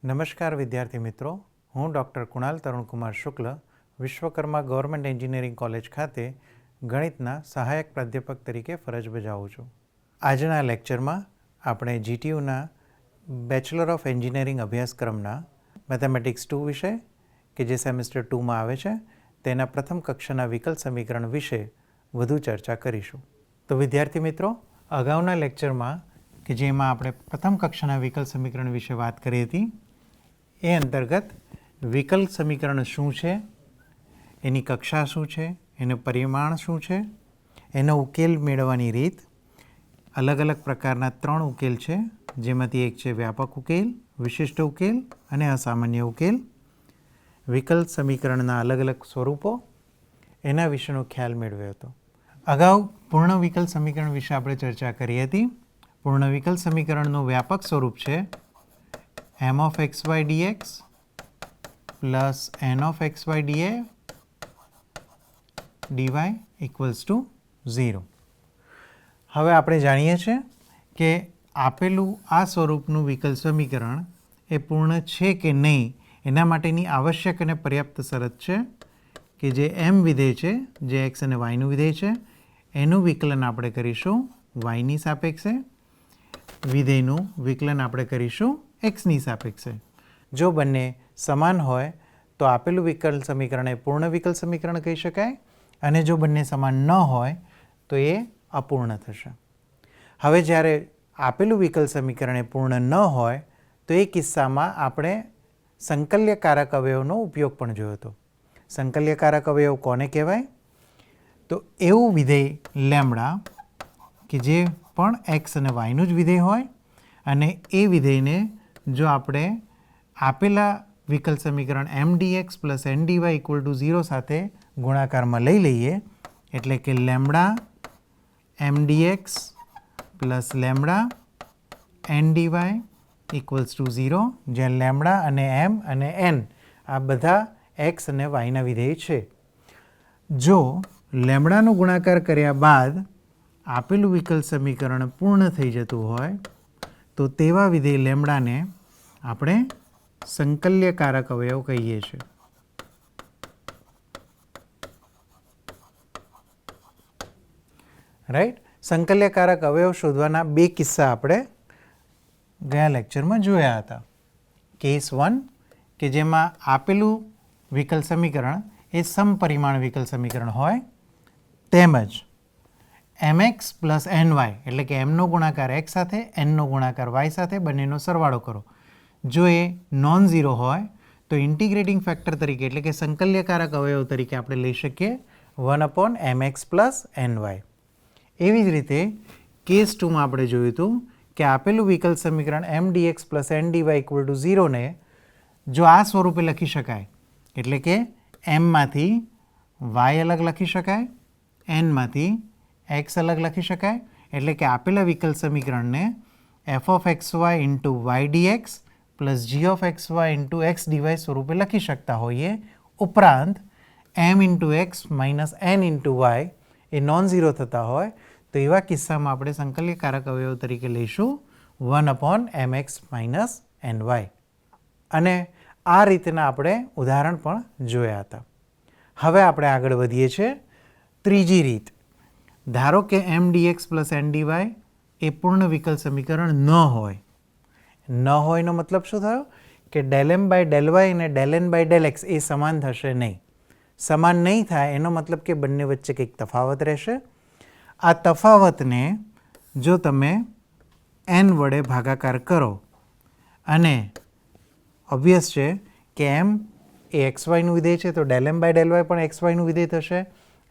નમસ્કાર વિદ્યાર્થી મિત્રો, હું ડૉક્ટર કુણાલ તરુણકુમાર શુક્લ વિશ્વકર્મા ગવર્મેન્ટ એન્જિનિયરિંગ કોલેજ ખાતે ગણિતના સહાયક પ્રાધ્યાપક તરીકે ફરજ બજાવું છું. આજના લેક્ચરમાં આપણે જીટીયુના બેચલર ઓફ એન્જિનિયરિંગ અભ્યાસક્રમના મેથેમેટિક્સ 2 વિષય કે જે સેમેસ્ટર 2માં આવે છે તેના પ્રથમ કક્ષાના વિકલ સમીકરણ વિશે વધુ ચર્ચા કરીશું. તો વિદ્યાર્થી મિત્રો, અગાઉના લેક્ચરમાં કે જેમાં આપણે પ્રથમ કક્ષાના વિકલ સમીકરણ વિશે વાત કરી હતી, એ અંતર્ગત વિકલ સમીકરણ શું છે, એની કક્ષા શું છે, એનું પરિમાણ શું છે, એનો ઉકેલ મેળવવાની રીત, અલગ અલગ પ્રકારના 3 ઉકેલ છે, જેમાંથી એક છે વ્યાપક ઉકેલ, વિશિષ્ટ ઉકેલ અને અસામાન્ય ઉકેલ, વિકલ સમીકરણના અલગ અલગ સ્વરૂપો, એના વિશેનો ખ્યાલ મેળવ્યો હતો. અગાઉ પૂર્ણ વિકલ સમીકરણ વિશે આપણે ચર્ચા કરી હતી. પૂર્ણ વિકલ સમીકરણનું વ્યાપક સ્વરૂપ છે m of xy dx plus n of xy dy equals to 0. હવે આપણે જાણીએ છીએ કે આપેલું આ સ્વરૂપનું વિકલ સમીકરણ એ પૂર્ણ છે કે નહીં એના માટેની આવશ્યક અને પર્યાપ્ત શરત છે કે જે m વિધેય છે, જે x અને yનું વિધેય છે, એનું વિકલન આપણે કરીશું yની સાપેક્ષે, વિધેયનું વિકલન આપણે કરીશું xની સાપેક્ષે. જો બંને સમાન હોય તો આપેલું વિકલ સમીકરણ એ પૂર્ણ વિકલ સમીકરણ કહી શકાય, અને જો બંને સમાન ન હોય તો એ અપૂર્ણ થશે. હવે જ્યારે આપેલું વિકલ સમીકરણ એ પૂર્ણ ન હોય તો એ કિસ્સામાં આપણે સંકલ્યકારક અવયવનો ઉપયોગ પણ જોયો હતો. સંકલ્યકારક અવયવ કોને કહેવાય? તો એવું વિધેય લેમ્બડા કે જે પણ x અને yનું જ વિધેય હોય, અને એ વિધેયને જો આપણે આપેલા વિકલ સમીકરણ m dx plus n dy equal to 0 સાથે ગુણાકારમાં લઈ લઈએ, એટલે કે lambda m dx plus lambda n dy equals to 0, જ્યાં લેમ્બડા અને m અને n આ બધા x અને yના વિધેય છે. જો લેમ્બડાનો ગુણાકાર કર્યા બાદ આપેલું વિકલ સમીકરણ પૂર્ણ થઈ જતું હોય તો તેવા વિધેય લેમ્બડાને આપણે સંકલ્યકારક અવયવ કહીએ છીએ. રાઈટ? સંકલ્યકારક અવયવ શોધવાના 2 કિસ્સા આપણે ગયા લેક્ચરમાં જોયા હતા. કેસ 1 કે જેમાં આપેલું વિકલ સમીકરણ એ સમપરિમાણ વિકલ સમીકરણ હોય, તેમજ mx પ્લસ ny એટલે કે mનો ગુણાકાર x સાથે, nનો ગુણાકાર y સાથે બંનેનો સરવાળો કરો. જો એ નોન ઝીરો હોય તો ઇન્ટિગ્રેટિંગ ફેક્ટર તરીકે એટલે કે સંકલ્યકારક અવયવ તરીકે આપણે લઈ શકીએ 1/mx પ્લસ ny. એવી જ રીતે કેસ 2માં આપણે જોયું હતું કે આપેલું વિકલ સમીકરણ m dx plus n dy equal to 0 ને જો આ સ્વરૂપે લખી શકાય, એટલે કે m માંથી y અલગ લખી શકાય, n માંથી x અલગ લખી શકાય, એટલે કે આપેલા વિકલ સમીકરણને f of xy into y dx plus g of xy into x dy સ્વરૂપે લખી શકતા હોઈએ. ઉપરાંત m into x minus n into y એ નોન ઝીરો થતા હોય તો એવા કિસ્સામાં આપણે સંકલ્યકારક અવયવ તરીકે લઈશું 1/mx માઇનસ ny. અને આ રીતના આપણે ઉદાહરણ પણ જોયા હતા. હવે આપણે આગળ વધીએ છીએ. ત્રીજી રીત, ધારો કે m dx plus n dy એ પૂર્ણ વિકલ સમીકરણ ન હોય. ન હોયનો મતલબ શું થયો? કે del m by del y અને del n by del x એ સમાન થશે નહીં. સમાન નહીં થાય એનો મતલબ કે બંને વચ્ચે કંઈક તફાવત રહેશે. આ તફાવતને જો તમે n વડે ભાગાકાર કરો, અને ઓબ્વિયસ છે કે m એ xyનું વિધેય છે તો del m by del y પણ xyનું વિધેય થશે,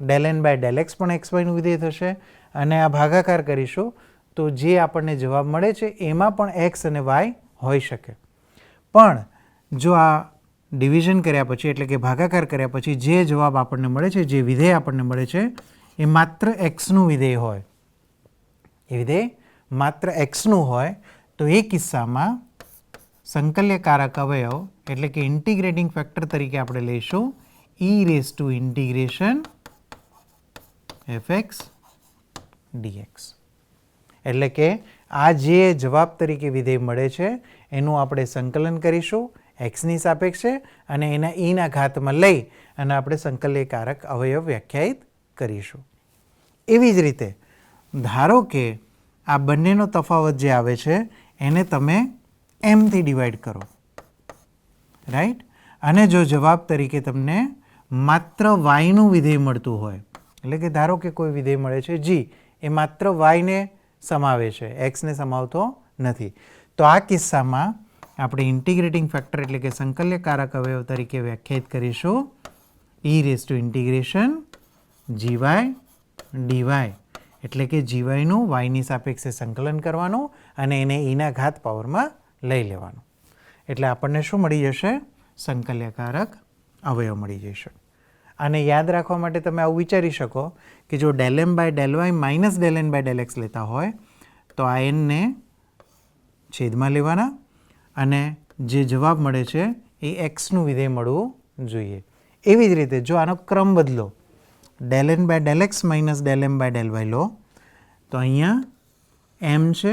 del n by del x પણ xyનું વિધેય થશે, અને આ ભાગાકાર કરીશું તો જે આપણને જવાબ મળે છે એમાં પણ x અને y હોઈ શકે. પણ જો આ ડિવિઝન કર્યા પછી એટલે કે ભાગાકાર કર્યા પછી જે જવાબ આપણને મળે છે, જે વિધેય આપણને મળે છે એ માત્ર xનું વિધેય હોય, એ વિધેય માત્ર xનું હોય તો એ કિસ્સામાં સંકલ્યકારક અવયવ એટલે કે ઇન્ટિગ્રેટિંગ ફેક્ટર તરીકે આપણે લઈશું e raise to integration fx dx. એટલે કે આ જે જવાબ તરીકે વિધેય મળે છે એનું આપણે સંકલન કરીશું એક્સની સાપેક્ષે અને એના ઈના ઘાતમાં લઈ અને આપણે સંકલ્યકારક અવયવ વ્યાખ્યાયિત કરીશું. એવી જ રીતે ધારો કે આ બંનેનો તફાવત જે આવે છે એને તમે એમથી ડિવાઈડ કરો, રાઈટ. અને જો જવાબ તરીકે તમને માત્ર વાયનું વિધેય મળતું હોય, એટલે કે ધારો કે કોઈ વિધેય મળે છે જી, એ માત્ર વાયને સમાવે છે, એક્સને સમાવતો નથી, તો આ કિસ્સામાં આપણે ઇન્ટિગ્રેટિંગ ફેક્ટર એટલે કે સંકલ્યકારક અવયવ તરીકે વ્યાખ્યાયિત કરીશું e⁻∫ GY dy, એટલે કે GYનું વાયની સાપેક્ષે સંકલન કરવાનું અને એને ઈના ઘાત પાવરમાં લઈ લેવાનું. એટલે આપણને શું મળી જશે? સંકલ્યકારક અવયવ મળી જશે. આને યાદ રાખવા માટે તમે આવું વિચારી શકો કે જો ∂m/∂y માઇનસ ∂n/∂x લેતા હોય તો આ nને છેદમાં લેવાના અને જે જવાબ મળે છે એ એક્સનું વિધેય મળવું જોઈએ. એવી જ રીતે જો આનો ક્રમ બદલો, ∂n/∂x માઇનસ ∂m/∂y લો તો અહીંયા m છે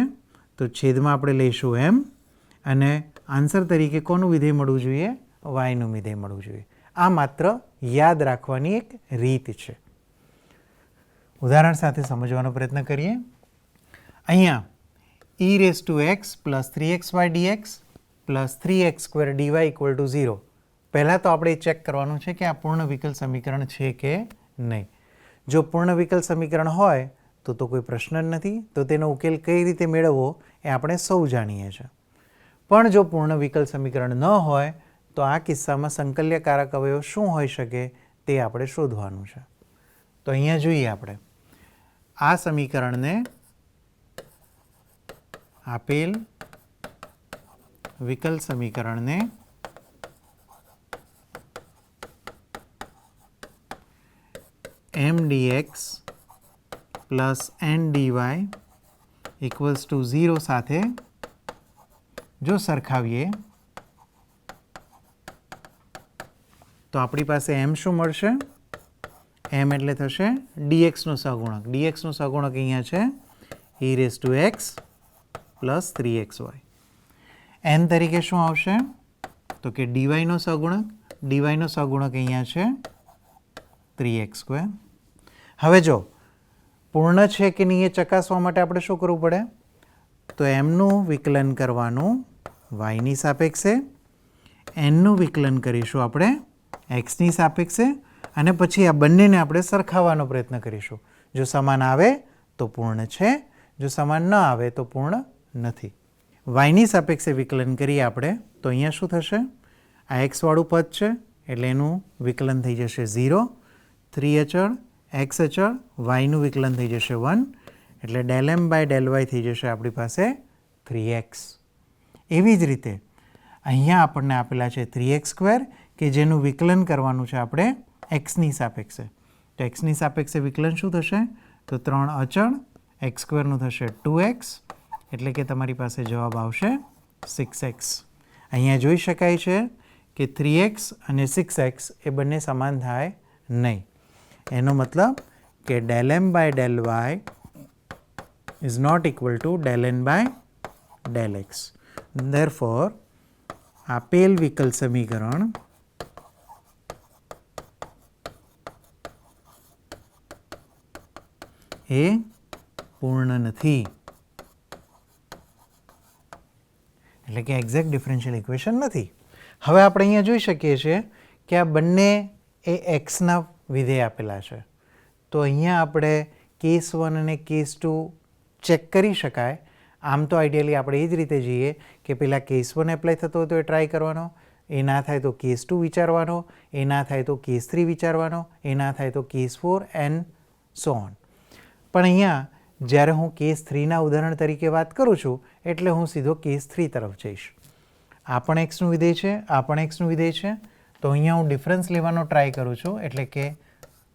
તો છેદમાં આપણે લઈશું m અને આન્સર તરીકે કોનું વિધેય મળવું જોઈએ? વાયનું વિધેય મળવું જોઈએ. આ માત્ર યાદ રાખવાની એક રીત છે. ઉદાહરણ સાથે સમજવાનો પ્રયત્ન કરીએ. અહીંયા e⁻x + 3xy dx + 3x² dy = 0. પહેલાં તો આપણે ચેક કરવાનું છે કે આ પૂર્ણ વિકલ સમીકરણ છે કે નહીં. જો પૂર્ણ વિકલ સમીકરણ હોય તો કોઈ પ્રશ્ન જ નથી, તો તેનો ઉકેલ કઈ રીતે મેળવવો એ આપણે સૌ જાણીએ છીએ. પણ જો પૂર્ણ વિકલ સમીકરણ ન હોય તો આ કિસ્સામાં સંકલ્યકારક અવયવ શું હોઈ શકે તે આપણે શોધવાનું છે. તો અહીંયા જોઈએ આપણે આ સમીકરણને આપેલ વિકલ સમીકરણને m dx + n dy = 0 સાથે જો સરખાવીએ તો આપણી પાસે m શું મળશે? m એટલે થશે dxનો સહગુણક. dxનો સહગુણક અહીંયા છે e⁻x + 3xy. n તરીકે શું આવશે? તો કે dy નો સહગુણક. dy નો સહગુણક અહીંયા છે 3x². હવે જો પૂર્ણ છે કે નહીં એ ચકાસવા માટે આપણે શું કરવું પડે? તો mનું વિકલન કરવાનું yની સાપેક્ષે, nનું વિકલન કરીશું આપણે xની સાપેક્ષે અને પછી આ બંનેને આપણે સરખાવવાનો પ્રયત્ન કરીશું. જો સમાન આવે તો પૂર્ણ છે, જો સમાન ન આવે તો પૂર્ણ નથી. yની સાપેક્ષે વિકલન કરીએ આપણે તો અહીંયા શું થશે? આ x વાળું પદ છે એટલે એનું વિકલન થઈ જશે 0, 3 અચળ, x અચળ, yનું વિકલન થઈ જશે 1 એટલે ∂m/∂y થઈ જશે આપણી પાસે 3x. એવી જ રીતે અહીંયા આપણને આપેલા છે 3x² કે જેનું વિકલન કરવાનું છે આપણે એક્સની સાપેક્ષે. તો એક્સની સાપેક્ષે વિકલન શું થશે? તો 3 અચળ, x² થશે 2x એટલે કે તમારી પાસે જવાબ આવશે 6x. અહીંયા જોઈ શકાય છે કે 3x અને 6x એ બંને સમાન થાય નહીં. એનો મતલબ કે ∂m/∂y is not equal to ∂n/∂x. Therefore, આપેલ વિકલ સમીકરણ એ પૂર્ણ નથી. એટલે કે એક્ઝેક્ટ ડિફરન્શિયલ ઇક્વેશન નથી. હવે આપણે અહીંયા જોઈ શકીએ છીએ કે આ બંને એ એક્સના વિધેય આપેલા છે. તો અહીંયા આપણે કેસ 1 અને કેસ 2 ચેક કરી શકાય. આમ તો આઈડિયલી આપણે એ જ રીતે જઈએ કે પહેલાં કેસ 1 એપ્લાય થતો હોય તો એ ટ્રાય કરવાનો, એ ના થાય તો કેસ 2 વિચારવાનો, એ ના થાય તો કેસ 3 વિચારવાનો, એ ના થાય તો કેસ 4 એન્ડ સો ઓન. પણ અહીંયા જ્યારે હું કેસ 3ના ઉદાહરણ તરીકે વાત કરું છું એટલે હું સીધો કેસ 3 તરફ જઈશ. આ પણ એક્સનું વિધેય છે, આ પણ એક્સનું વિધેય છે. તો અહીંયા હું ડિફરન્સ લેવાનો ટ્રાય કરું છું એટલે કે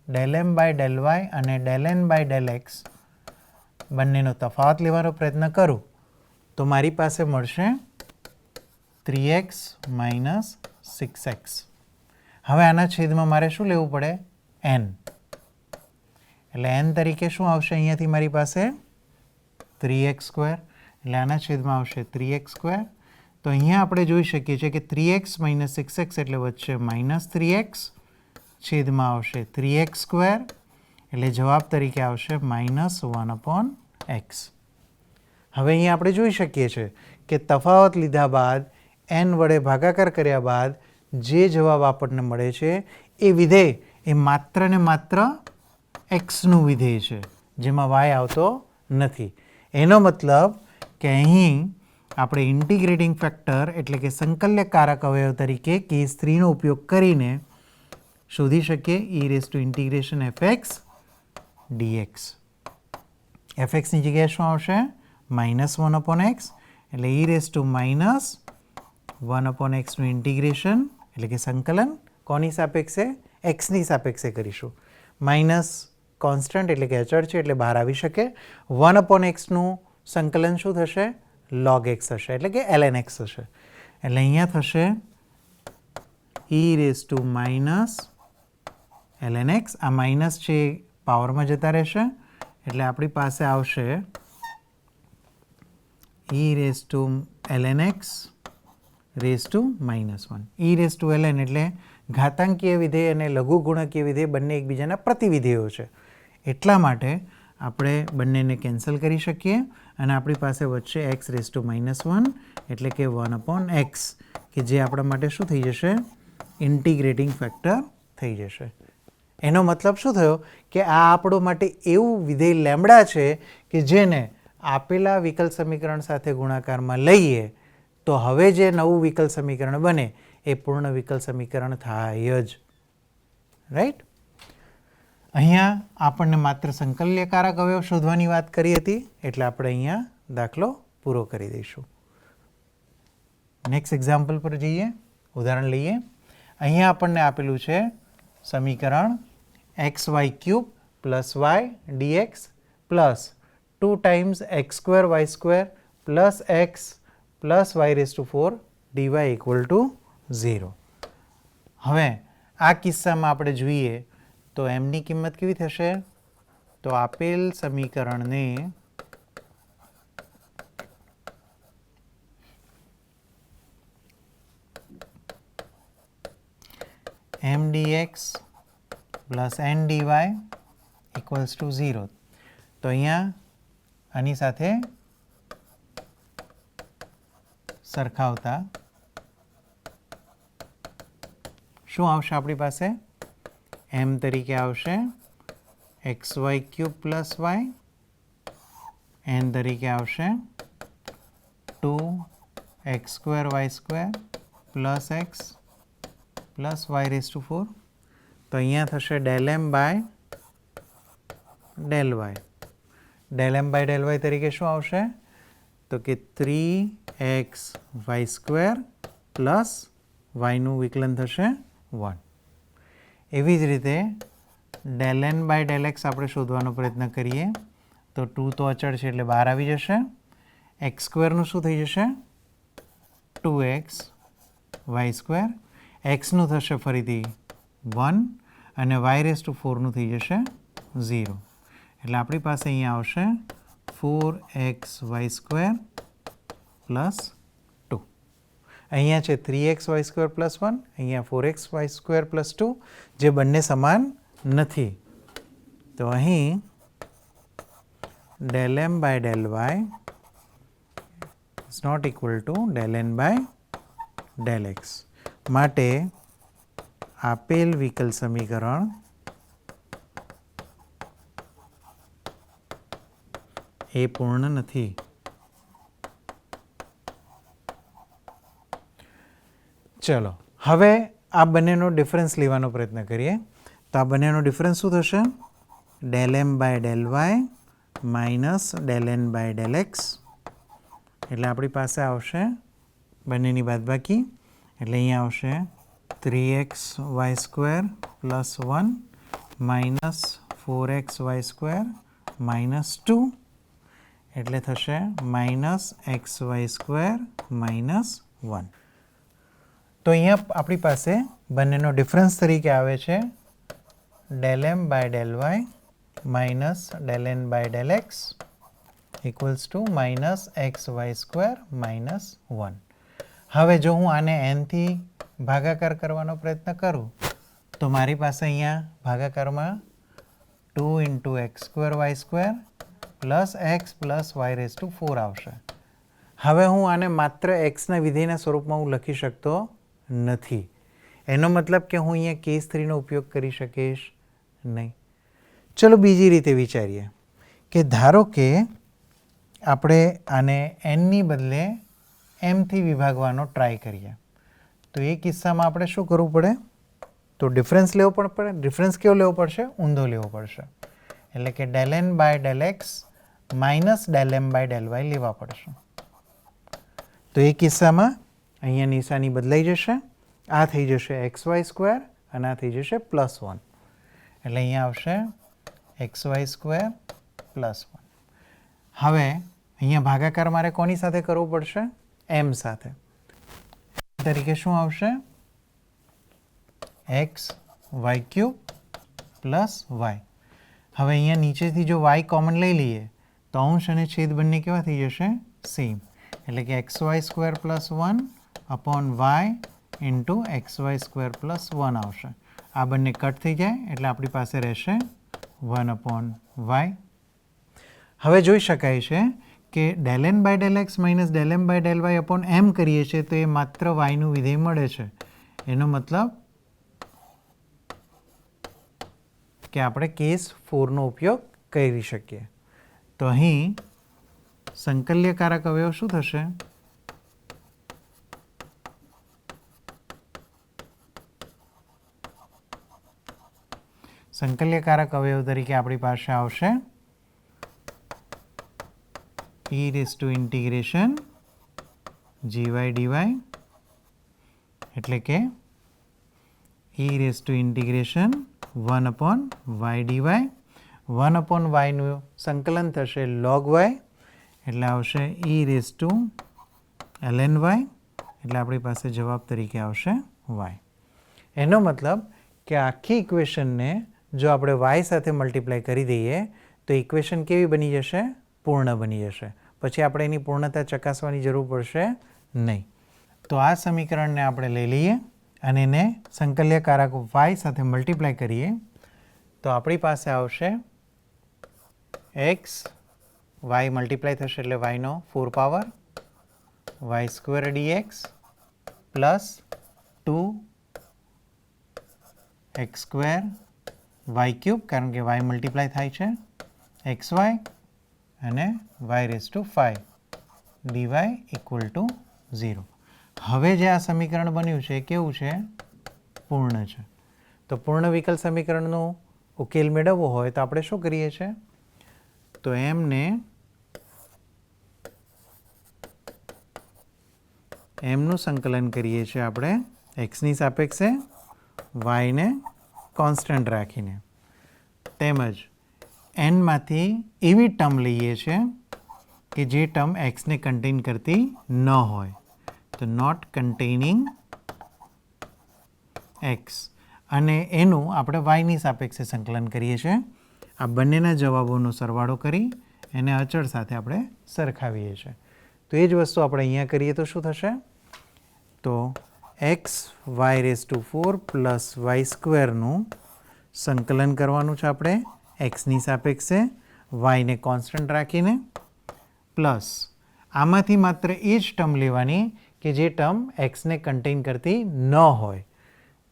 ∂m/∂y અને ∂n/∂x બંનેનો તફાવત લેવાનો પ્રયત્ન કરું તો મારી પાસે મળશે 3x - 6x. હવે આના છેદમાં મારે શું લેવું પડે? n. એટલે n તરીકે શું આવશે અહીંયાથી મારી પાસે? 3x². એટલે આના છેદમાં આવશે 3x². તો અહીંયા આપણે જોઈ શકીએ છીએ કે 3x - 6x એટલે વચ્ચે -3x, છેદમાં આવશે 3x², એટલે જવાબ તરીકે આવશે -1/x. હવે અહીંયા આપણે જોઈ શકીએ છીએ કે તફાવત લીધા બાદ n વડે ભાગાકાર કર્યા બાદ જે જવાબ આપણને મળે છે એ વિધેય એ માત્ર ને માત્ર xનું વિધેય છે, જેમાં y આવતો નથી. એનો મતલબ કે અહીં આપણે ઇન્ટિગ્રેટિંગ ફેક્ટર એટલે કે સંકલ્યકારક અવયવ તરીકે કેસ 3નો ઉપયોગ કરીને શોધી શકીએ e∫fx dx. fxની જગ્યાએ શું આવશે? -1/x, એટલે e⁻1/x નું ઇન્ટિગ્રેશન એટલે કે સંકલન કોની સાપેક્ષે? xની સાપેક્ષે કરીશું. માઇનસ કોન્સ્ટન્ટ એટલે કે અચળ છે એટલે બહાર આવી શકે. 1/x નું સંકલન શું થશે? log x થશે એટલે કે ln x થશે. એટલે અહીંયા થશે e⁻ln x. આ માઇનસ છે પાવરમાં જતા રહેશે એટલે આપણી પાસે આવશે e⁻ln x (-1). e⁻ln એટલે ઘાતાંકીય વિધેય અને લઘુગુણકીય વિધેય બંને એકબીજાના પ્રતિવિધેયો છે, એટલા માટે આપણે બંનેને કેન્સલ કરી શકીએ અને આપણી પાસે વચ્ચે x⁻1 એટલે કે 1/x, કે જે આપણા માટે શું થઈ જશે? ઇન્ટિગ્રેટિંગ ફેક્ટર થઈ જશે. એનો મતલબ શું થયો કે આ આપણો માટે એવું વિધેય લેમ્બડા છે કે જેને આપેલા વિકલ સમીકરણ સાથે ગુણાકારમાં લઈએ તો હવે જે નવું વિકલ સમીકરણ બને એ પૂર્ણ વિકલ સમીકરણ થાય જ. રાઈટ? અહીંયા આપણને માત્ર સંકલ્યકારક અવયવ શોધવાની વાત કરી હતી એટલે આપણે અહીંયા દાખલો પૂરો કરી દઈશું. નેક્સ્ટ એક્ઝામ્પલ પર જઈએ, ઉદાહરણ લઈએ. અહીંયા આપણને આપેલું છે સમીકરણ xy³ + y dx plus 2 × x² y² plus x plus y⁴ dy = 0. હવે આ કિસ્સામાં આપણે જોઈએ તો mની કિંમત કેવી થશે? તો આપેલ સમીકરણને m dx plus n dy = 0. તો અહીંયા આની સાથે સરખાવતા શું આવશે આપણી પાસે? m તરીકે આવશે xy³ + y, n તરીકે આવશે 2x² y² plus x plus y⁴. તો અહીંયા થશે ∂m/∂y. ∂m/∂y તરીકે શું આવશે? તો કે 3xy² પ્લસ yનું વિકલન થશે 1. એવી જ રીતે ∂n/∂x આપણે શોધવાનો પ્રયત્ન કરીએ તો 2 તો અચળ છે એટલે બહાર આવી જશે. x² નું શું થઈ જશે? 2x y². xનું થશે ફરીથી 1 અને y⁴ નું થઈ જશે 0. એટલે આપણી પાસે અહીંયા આવશે 4xy² પ્લસ 2. અહીંયા છે 3xy² પ્લસ 1, અહીંયા 4xy² પ્લસ 2, જે બંને સમાન નથી. તો અહીં ∂m/∂y is not equal to ∂n/∂x. માટે આપેલ વિકલ સમીકરણ એ પૂર્ણ નથી. ચલો હવે આ બંનેનો ડિફરન્સ લેવાનો પ્રયત્ન કરીએ. તો આ બંનેનો ડિફરન્સ શું થશે? ∂m/∂y minus ∂n/∂x. એટલે આપણી પાસે આવશે બંનેની બાદબાકી, એટલે અહીંયા આવશે 3xy² plus 1 minus 4xy² minus 2, એટલે થશે -xy² માઇનસ 1. તો અહીંયા આપણી પાસે બંનેનો ડિફરન્સ તરીકે આવે છે ∂m/∂y minus ∂n/∂x equals to minus X Y square minus 1. હવે જો હું આને nથી ભાગાકાર કરવાનો પ્રયત્ન કરું તો મારી પાસે અહીંયા ભાગાકારમાં 2 into X square Y square plus X plus Y raise to 4 આવશે. હવે હું આને માત્ર એક્સના વિધેયના સ્વરૂપમાં હું લખી શકતો નથી. એનો મતલબ કે હું અહીંયા કેસ 3નો ઉપયોગ કરી શકીશ નહીં. ચલો બીજી રીતે વિચારીએ કે ધારો કે આપણે આને nની બદલે mથી વિભાગવાનો ટ્રાય કરીએ તો એ કિસ્સામાં આપણે શું કરવું પડે? તો ડિફરન્સ લેવો પડે. ડિફરન્સ કેવો લેવો પડશે? ઊંધો લેવો પડશે. એટલે કે del n by del x minus del m by del y લેવા પડશે. તો એ કિસ્સામાં અહીંયા નિશાની બદલાઈ જશે. આ થઈ જશે એક્સ વાય સ્ક્વેર અને આ થઈ જશે +1. એટલે અહીંયા આવશે એક્સ વાય સ્ક્વેર +1. હવે અહીંયા ભાગાકાર મારે કોની સાથે કરવો પડશે? m સાથે. તરીકે શું આવશે? X Y cube plus Y. હવે અહીંયા નીચેથી જો y કોમન લઈ લઈએ તો અંશ અને છેદ બંને કેવા થઈ જશે? સેમ. એટલે કે X Y square +1 upon Y into X Y square +1 આવશે. આ બંને કટ થઈ જાય એટલે આપણી પાસે રહેશે 1 અપોન વાય. હવે જોઈ શકાય છે કે del n by del x minus del m by del y upon m કરીએ છીએ તો એ માત્ર yનું વિધેય મળે છે. એનો મતલબ કે આપણે કેસ 4નો ઉપયોગ કરી શકીએ. તો અહીં સંકલ્યકારક અવયવ શું થશે? સંકલ્યકારક અવયવ તરીકે આપણી પાસે આવશે e raise to integration gy dy એટલે કે e raise to integration 1 upon y dy. 1 upon yનું સંકલન થશે log y એટલે આવશે e raise to ln y એટલે આપણી પાસે જવાબ તરીકે આવશે y. એનો મતલબ કે આખી ઇક્વેશનને જો આપણે y સાથે મલ્ટીપ્લાય કરી દઈએ તો ઇક્વેશન કેવી બની જશે? પૂર્ણ બની જશે. પછી આપણે એની પૂર્ણતા ચકાસવાની જરૂર પડશે નહીં. તો આ સમીકરણને આપણે લઈ લઈએ અને એને સંકલ્યકારક y સાથે મલ્ટીપ્લાય કરીએ તો આપણી પાસે આવશે x y મલ્ટીપ્લાય થશે એટલે yનો 4 પાવર y સ્ક્વેર dx પ્લસ 2 x સ્ક્વેર y ક્યુબ કારણ કે y મલ્ટીપ્લાય થાય છે xy અને y raise to 5 dy equal to 0. હવે જે આ સમીકરણ બન્યું છે એ કેવું છે? પૂર્ણ છે. તો પૂર્ણ વિકલ સમીકરણનો ઉકેલ મેળવવો હોય તો આપણે શું કરીએ છીએ? તો એમનું સંકલન કરીએ છીએ આપણે એક્સની સાપેક્ષે વાયને કોન્સ્ટન્ટ રાખીને. તેમજ એનમાંથી એવી ટર્મ લઈએ છીએ કે જે ટર્મ એક્સને કન્ટેન કરતી ન હોય. તો નોટ કન્ટેનિંગ એક્સ અને એનું આપણે વાયની સાપેક્ષે સંકલન કરીએ છીએ. આ બંનેના જવાબોનો સરવાળો કરી એને અચળ સાથે આપણે સરખાવીએ છીએ. તો એ જ વસ્તુ આપણે અહીંયા કરીએ તો શું થશે? તો x y raise to 4 plus y સ્ક્વેરનું સંકલન કરવાનું છે આપણે એક્સની સાપેક્ષે વાયને કોન્સ્ટન્ટ રાખીને પ્લસ આમાંથી માત્ર એ જ ટર્મ લેવાની કે જે ટર્મ એક્સને કન્ટેન કરતી ન હોય.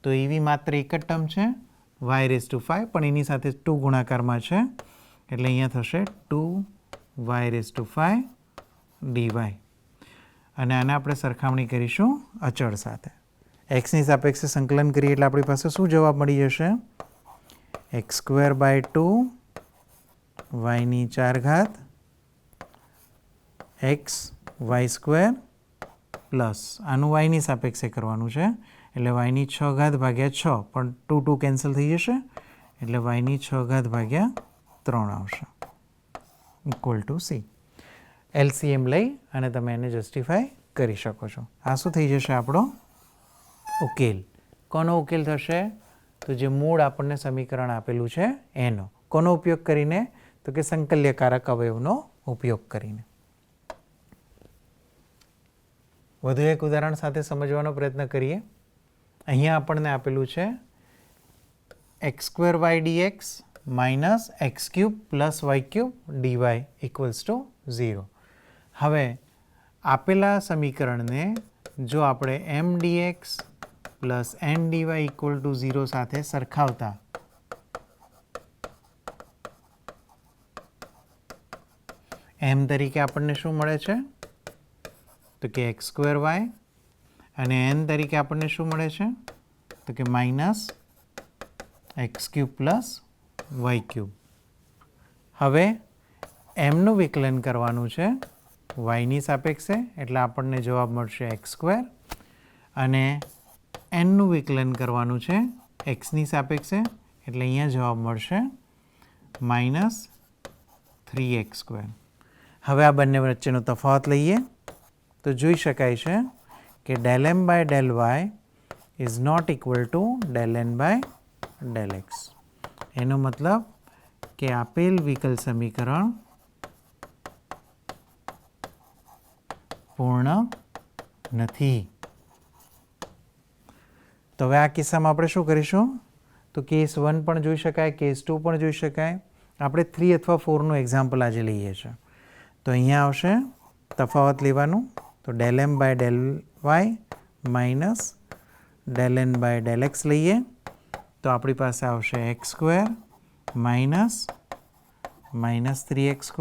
તો એવી માત્ર એક જ ટર્મ છે વાય રેઝ ટુ 5 પણ એની સાથે 2 ગુણાકારમાં છે એટલે અહીંયા થશે 2 વાય રેઝ ટુ 5 dy. અને આને આપણે સરખામણી કરીશું અચળ સાથે. એક્સની સાપેક્ષે સંકલન કરીએ એટલે આપણી પાસે શું જવાબ મળી જશે? એક્સ સ્ક્વેર બાય 2 વાયની 4 ઘાત એક્સ વાય સ્ક્વેર પ્લસ આનું વાયની સાપેક્ષે કરવાનું છે એટલે વાયની 6 ઘાત ભાગ્યા 6 પણ 2 2 કેન્સલ થઈ જશે એટલે વાયની 6 ઘાત ભાગ્યા 3 આવશે ઇક્વલ ટુ સી. LCM લઈ અને તમે એને જસ્ટિફાય કરી શકો છો. આ શું થઈ જશે? આપણો ઉકેલ. કોનો ઉકેલ થશે? તો જે મૂળ આપણને સમીકરણ આપેલું છે એનો. કોનો ઉપયોગ કરીને? તો કે સંકલ્યકારક અવયવનો ઉપયોગ કરીને. વધુ એક ઉદાહરણ સાથે સમજવાનો પ્રયત્ન કરીએ. અહીંયા આપણને આપેલું છે x² y dx minus x³ plus y³ dy equals to 0. હવે આપેલા સમીકરણને જો આપણે m dx plus n dy equal to 0 સાથે સરખાવતા m તરીકે આપણને શું મળે છે તો કે x² y અને n તરીકે આપણને શું મળે છે તો કે માઇનસ x³ પ્લસ y³. હવે mનું વિકલન કરવાનું છે yની સાપેક્ષે એટલે આપણને જવાબ મળશે x² અને nનું વિકલન કરવાનું છે xની સાપેક્ષે એટલે અહીંયા જવાબ મળશે માઇનસ 3x². હવે આ બંને વચ્ચેનો તફાવત લઈએ તો જોઈ શકાય છે કે del m by del y is not equal to del n by del x. એનો મતલબ કે આપેલ વિકલ સમીકરણ પૂર્ણ નથી. તો હવે આ કિસ્સામાં આપણે શું કરીશું તો કેસ 1 પણ જોઈ શકાય, કેસ 2 પણ જોઈ શકાય. આપણે 3 અથવા 4નું એક્ઝામ્પલ આજે લઈએ છીએ. તો અહીંયા આવશે તફાવત લેવાનું તો del m by del y minus del n by del x લઈએ તો આપણી પાસે આવશે x² માઇનસ 3x².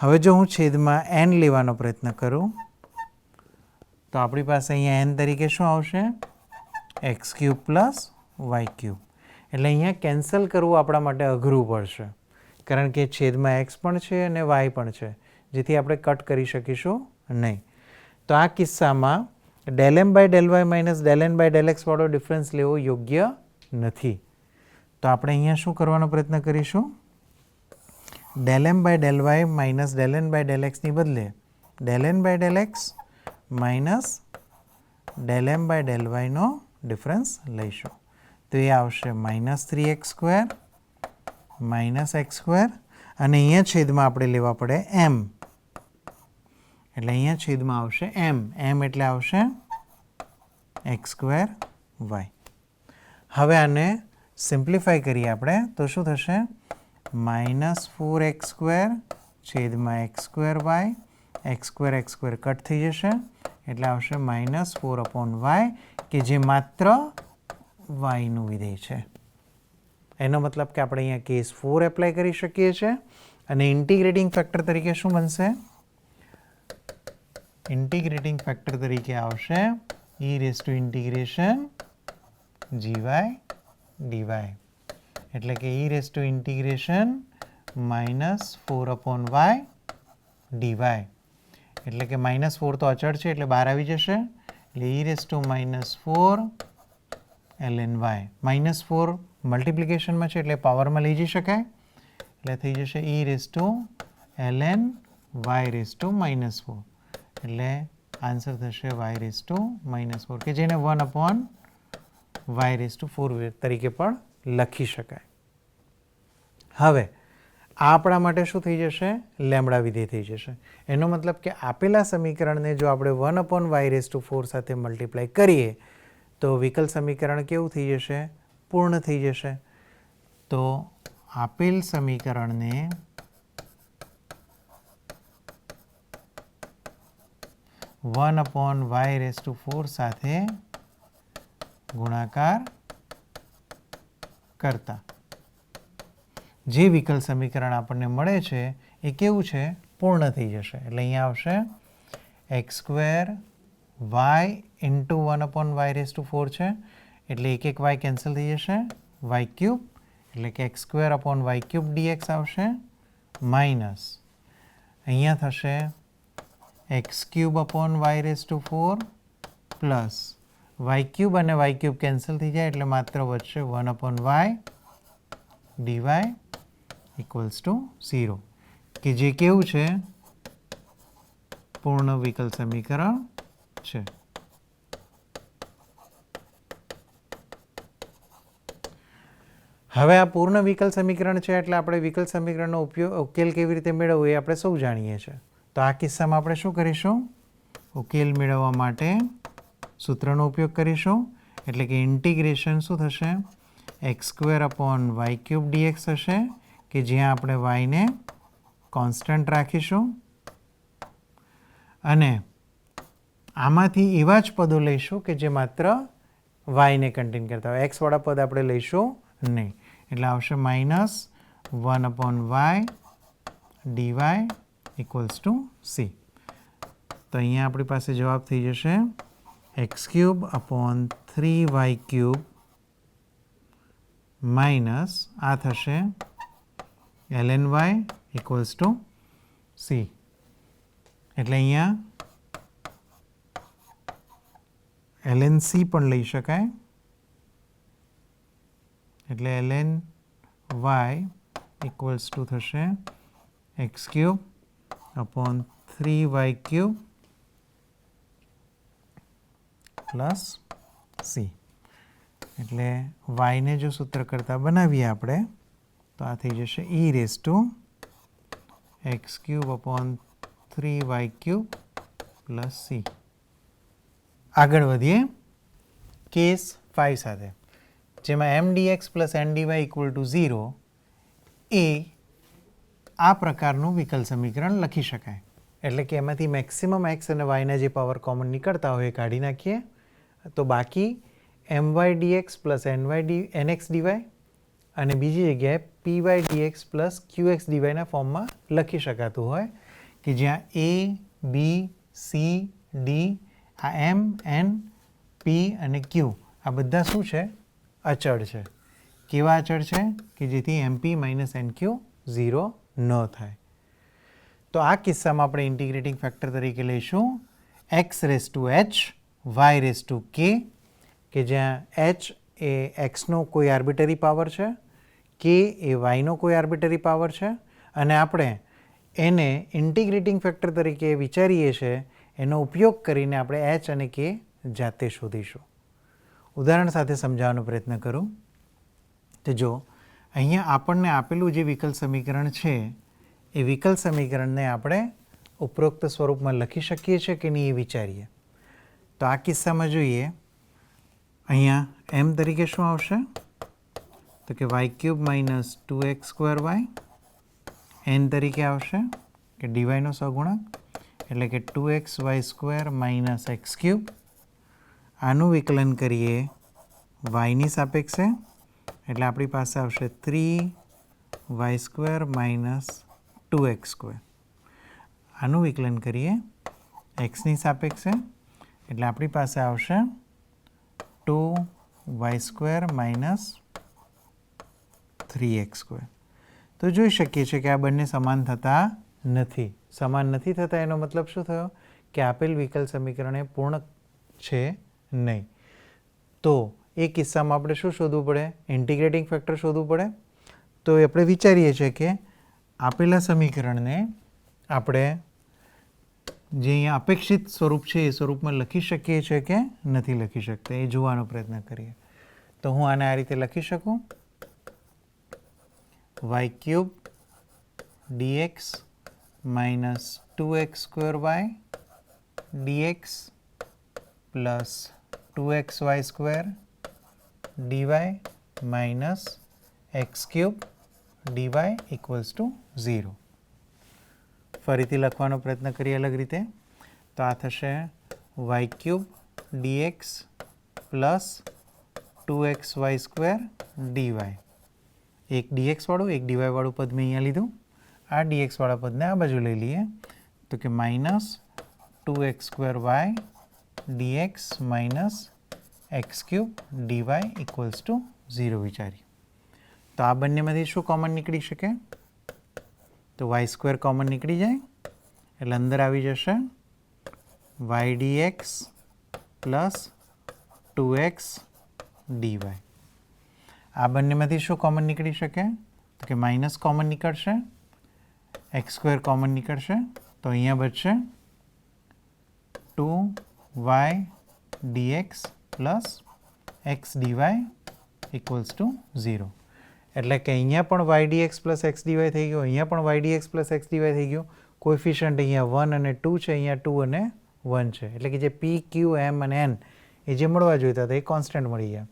હવે જો હું છેદમાં n લેવાનો પ્રયત્ન કરું તો આપણી પાસે અહીંયા n તરીકે શું આવશે x³ પ્લસ y³. એટલે અહીંયા કેન્સલ કરવું આપણા માટે અઘરું પડશે કારણ કે છેદમાં x પણ છે અને y પણ છે જેથી આપણે કટ કરી શકીશું નહીં. તો આ કિસ્સામાં del m by del y minus del n by del x વાળો ડિફરન્સ લેવો યોગ્ય નથી. તો આપણે અહીંયા શું કરવાનો પ્રયત્ન કરીશું del m by del y minus del n by del x ની બદલે del n by del x minus del m by del y નો ડિફરન્સ લઈશું. તો એ આવશે માઇનસ 3x² માઇનસ x² અને અહીંયા છેદમાં આપણે લેવા પડે m એટલે અહીંયા છેદમાં આવશે m એટલે આવશે x² y. હવે આને સિમ્પ્લિફાય કરીએ આપણે તો શું થશે માઇનસ 4x² છેદમાં x² y x² કટ થઈ જશે એટલે આવશે માઇનસ 4/y કે જે માત્ર yનું વિધેય છે. એનો મતલબ કે આપણે અહીંયા કેસ 4 એપ્લાય કરી શકીએ છીએ અને ઇન્ટિગ્રેટિંગ ફેક્ટર તરીકે શું બનશે ઇન્ટિગ્રેટિંગ ફેક્ટર તરીકે આવશે e raise to integration gy dy એટલે કે e raise to integration minus 4/y dy એટલે કે -4 તો અચળ છે એટલે બહાર આવી જશે એટલે e raise to -4 ln y. -4 મલ્ટિપ્લિકેશનમાં છે એટલે પાવરમાં લઈ જઈ શકાય એટલે થઈ જશે e raise to ln y raise to -4 એટલે આન્સર થશે y રેઝ ટુ -4 કે જેને 1/y રેઝ ટુ 4 તરીકે પણ લખી શકાય. હવે આ આપણા માટે શું થઈ જશે લેમ્બડા વિધેય થઈ જશે. એનો મતલબ કે આપેલા સમીકરણને જો આપણે 1/y રેઝ ટુ 4 સાથે મલ્ટીપ્લાય કરીએ તો વિકલ સમીકરણ કેવું થઈ જશે પૂર્ણ થઈ જશે. તો આપેલ સમીકરણને 1/y રેઝ ટુ 4 સાથે ગુણાકાર કરતા જે વિકલ સમીકરણ આપણને મળે છે એ કેવું છે પૂર્ણ થઈ જશે. એટલે અહીંયા આવશે x² y into 1/y rays to 4 છે એટલે એક y કેન્સલ થઈ જશે y³ એટલે કે x²/y³ dx આવશે માઇનસ અહીંયા થશે x³/y rays to 4 plus y³ અને y³ કેન્સલ થઈ જાય એટલે માત્ર વધશે 1/y dy ઇક્વલ્સ ટુ 0 કે જે કેવું છે પૂર્ણ વિકલ સમીકરણ છે. હવે આ પૂર્ણ વિકલ સમીકરણ છે એટલે આપણે વિકલ સમીકરણનો ઉકેલ કેવી રીતે મેળવવો એ આપણે સૌ જાણીએ છીએ. તો આ કિસ્સામાં આપણે શું કરીશું? ઉકેલ મેળવવા માટે સૂત્રનો ઉપયોગ કરીશું. એટલે કે ઇન્ટિગ્રેશન શું થશે? x² / y³ dx હશે, કે જ્યાં આપણે yને કોન્સ્ટન્ટ રાખીશું અને આમાંથી એવા જ પદો લઈશું કે જે માત્ર yને કન્ટેન કરતા હોય. x વાળા પદ આપણે લઈશું નહીં. એટલે આવશે -1/y dy = c. તો અહીંયા આપણી પાસે જવાબ થઈ જશે x³ / 3y³ માઇનસ આ થશે ln y = c. એટલે અહીંયા ln c પણ લઈ શકાય. એટલે ln y = થશે x³ / 3y³ પ્લસ c. એટલે yને જો સૂત્ર કરતાં બનાવીએ આપણે તો આ થઈ જશે e⁻x³ / 3y³ પ્લસ c. આગળ વધીએ કેસ 5 સાથે, જેમાં m(dx + n(dy) = 0 એ આ પ્રકારનું વિકલ સમીકરણ લખી શકાય. એટલે કે એમાંથી મેક્સિમમ x અને yના જે પાવર કોમન નીકળતા હોય એ કાઢી નાખીએ તો બાકી my(dx + nx dy) અને બીજી જગ્યાએ py(dx + qx dy) ના ફોર્મમાં લખી શકાતું હોય, કે જ્યાં a, b, c, d આ m, n, p અને q આ બધા શું છે? અચળ છે. કેવા અચળ છે? કે જેથી mp - nq 0 ન થાય. તો આ કિસ્સામાં આપણે ઇન્ટિગ્રેટિંગ ફેક્ટર તરીકે લઈશું x⁻h y⁻k, કે જ્યાં h એ xનો કોઈ આર્બિટરી પાવર છે, k એ yનો કોઈ આર્બિટરી પાવર છે અને આપણે એને ઇન્ટિગ્રેટિંગ ફેક્ટર તરીકે વિચારીએ છીએ. એનો ઉપયોગ કરીને આપણે h અને k જાતે શોધીશું. ઉદાહરણ સાથે સમજાવવાનો પ્રયત્ન કરું તો જો અહીંયા આપણને આપેલું જે વિકલ સમીકરણ છે એ વિકલ સમીકરણને આપણે ઉપરોક્ત સ્વરૂપમાં લખી શકીએ છીએ કે નહીં એ વિચારીએ. તો આ કિસ્સામાં જોઈએ અહીંયા m તરીકે શું આવશે? તો કે y³ - 2x² n તરીકે આવશે કે dy નો સહગુણક, એટલે કે 2xy² - x³. આનું વિકલન કરીએ yની સાપેક્ષે એટલે આપણી પાસે આવશે 3y² - 2x². આનું વિકલન કરીએ xની સાપેક્ષે એટલે આપણી પાસે આવશે 2y² - 3x². તો જોઈ શકીએ છીએ કે આ બંને સમાન થતા નથી. સમાન નથી થતા એનો મતલબ શું થયો? કે આપેલ વિકલ સમીકરણ એ પૂર્ણ છે નહીં. તો એ કિસ્સામાં આપણે શું શોધવું પડે? ઇન્ટિગ્રેટિંગ ફેક્ટર શોધવું પડે. તો આપણે વિચારીએ છીએ કે આપેલા સમીકરણને આપણે જે અહીંયા અપેક્ષિત સ્વરૂપ છે એ સ્વરૂપમાં લખી શકીએ છીએ કે નથી લખી શકતા, એ જોવાનો પ્રયત્ન કરીએ. તો હું આને આ રીતે લખી શકું y³ dx - 2x² dx plus 2xy² dy minus x³ dy = 0. ફરીથી લખવાનો પ્રયત્ન કરીએ અલગ રીતે. તો આ થશે y³ dx plus 2xy² dy. એક dx વાળું એક dy વાળું પદ મેં અહીંયા લીધું. આ dx વાળા પદને આ બાજુ લઈ લઈએ તો કે -2x² dx minus x³ dy = 0 વિચારીએ. તો આ બંનેમાંથી શું કોમન નીકળી શકે? તો y² કોમન નીકળી જાય એટલે અંદર આવી જશે y dx plus 2x dy. આ બંનેમાંથી શું કોમન નીકળી શકે? તો કે માઇનસ કોમન નીકળશે, x² કોમન નીકળશે તો અહીંયા બચશે 2y dx plus x dy = 0. એટલે કે અહીંયા પણ Y DX plus X DY થઈ ગયો, અહીંયા પણ Y DX plus X DY થઈ ગયો. કોએફિશિયન્ટ અહીંયા 1 અને 2 છે, અહીંયા 2 અને 1 છે. એટલે કે જે પી ક્યુ એમ અને એન એ જે મળવા જોઈતા હતા એ કોન્સ્ટન્ટ મળી ગયા.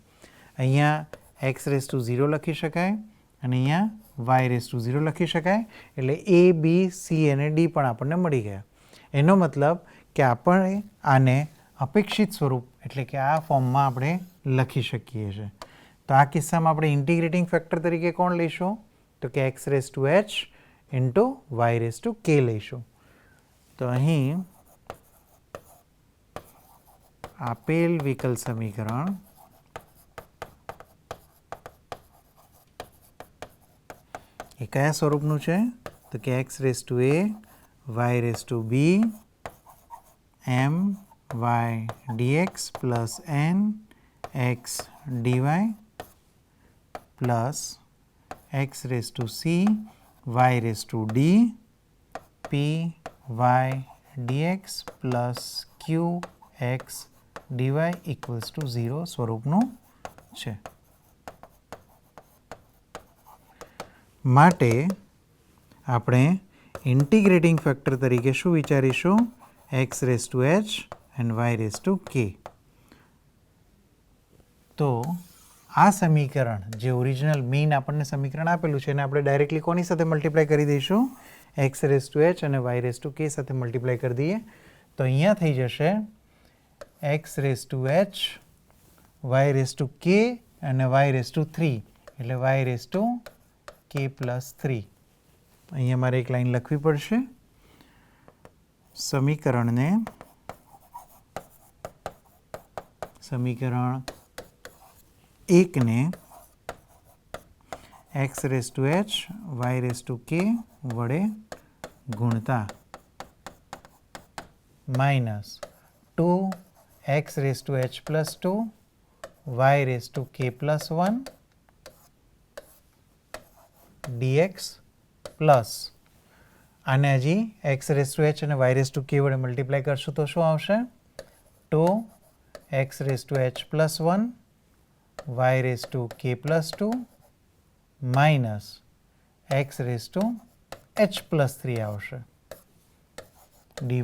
અહીંયા એક્સ રેસ ટુ 0 લખી શકાય અને અહીંયા વાય રેસ ટુ 0 લખી શકાય. એટલે એ બી સી અને ડી પણ આપણને મળી ગયા. એનો મતલબ કે આપણે આને અપેક્ષિત સ્વરૂપ એટલે કે આ ફોર્મમાં આપણે લખી શકીએ છીએ. તો આ કિસ્સામાં આપણે ઇન્ટિગ્રેટિંગ ફેક્ટર તરીકે કોણ લઈશું? તો કે x raise to H into Y raise to K લઈશું. તો અહીં આપેલ વિકલ સમીકરણ એ કયા સ્વરૂપનું છે? તો કે x raise to A Y raise to B M Y DX plus N X DY plus X raise to C Y raise to D P Y DX plus Q X DY equals to 0 સ્વરૂપનું છે. માટે આપણે integrating factor તરીકે શું વિચારીશું? X raise to H and Y raise to કે. તો આ સમીકરણ જે ઓરિજિનલ મીન આપણને સમીકરણ આપેલું છે એને આપણે ડાયરેક્ટલી કોની સાથે મલ્ટીપ્લાય કરી દઈશું? એક્સ રેસ ટુ એચ અને વાય રેસ ટુ કે સાથે મલ્ટીપ્લાય કરી દઈએ. તો અહીંયા થઈ જશે X raise to H Y raise to K અને વાય રેસ ટુ 3 એટલે વાય રેસ ટુ કે પ્લસ 3. અહીંયા મારે એક લાઈન લખવી પડશે. સમીકરણ 1 ને x raise to H Y raise to k વડે ગુણતા minus 2 x raise to H plus 2 Y raise to કે પ્લસ 1 dx પ્લસ આને હજી એક્સ રેસ ટુ એચ અને વાય રેસ ટુ કે વડે મલ્ટીપ્લાય કરશું તો શું આવશે? 2 x raise to H plus 1 y raise to કે plus 2 minus x raise to H plus 3 આવશે. dy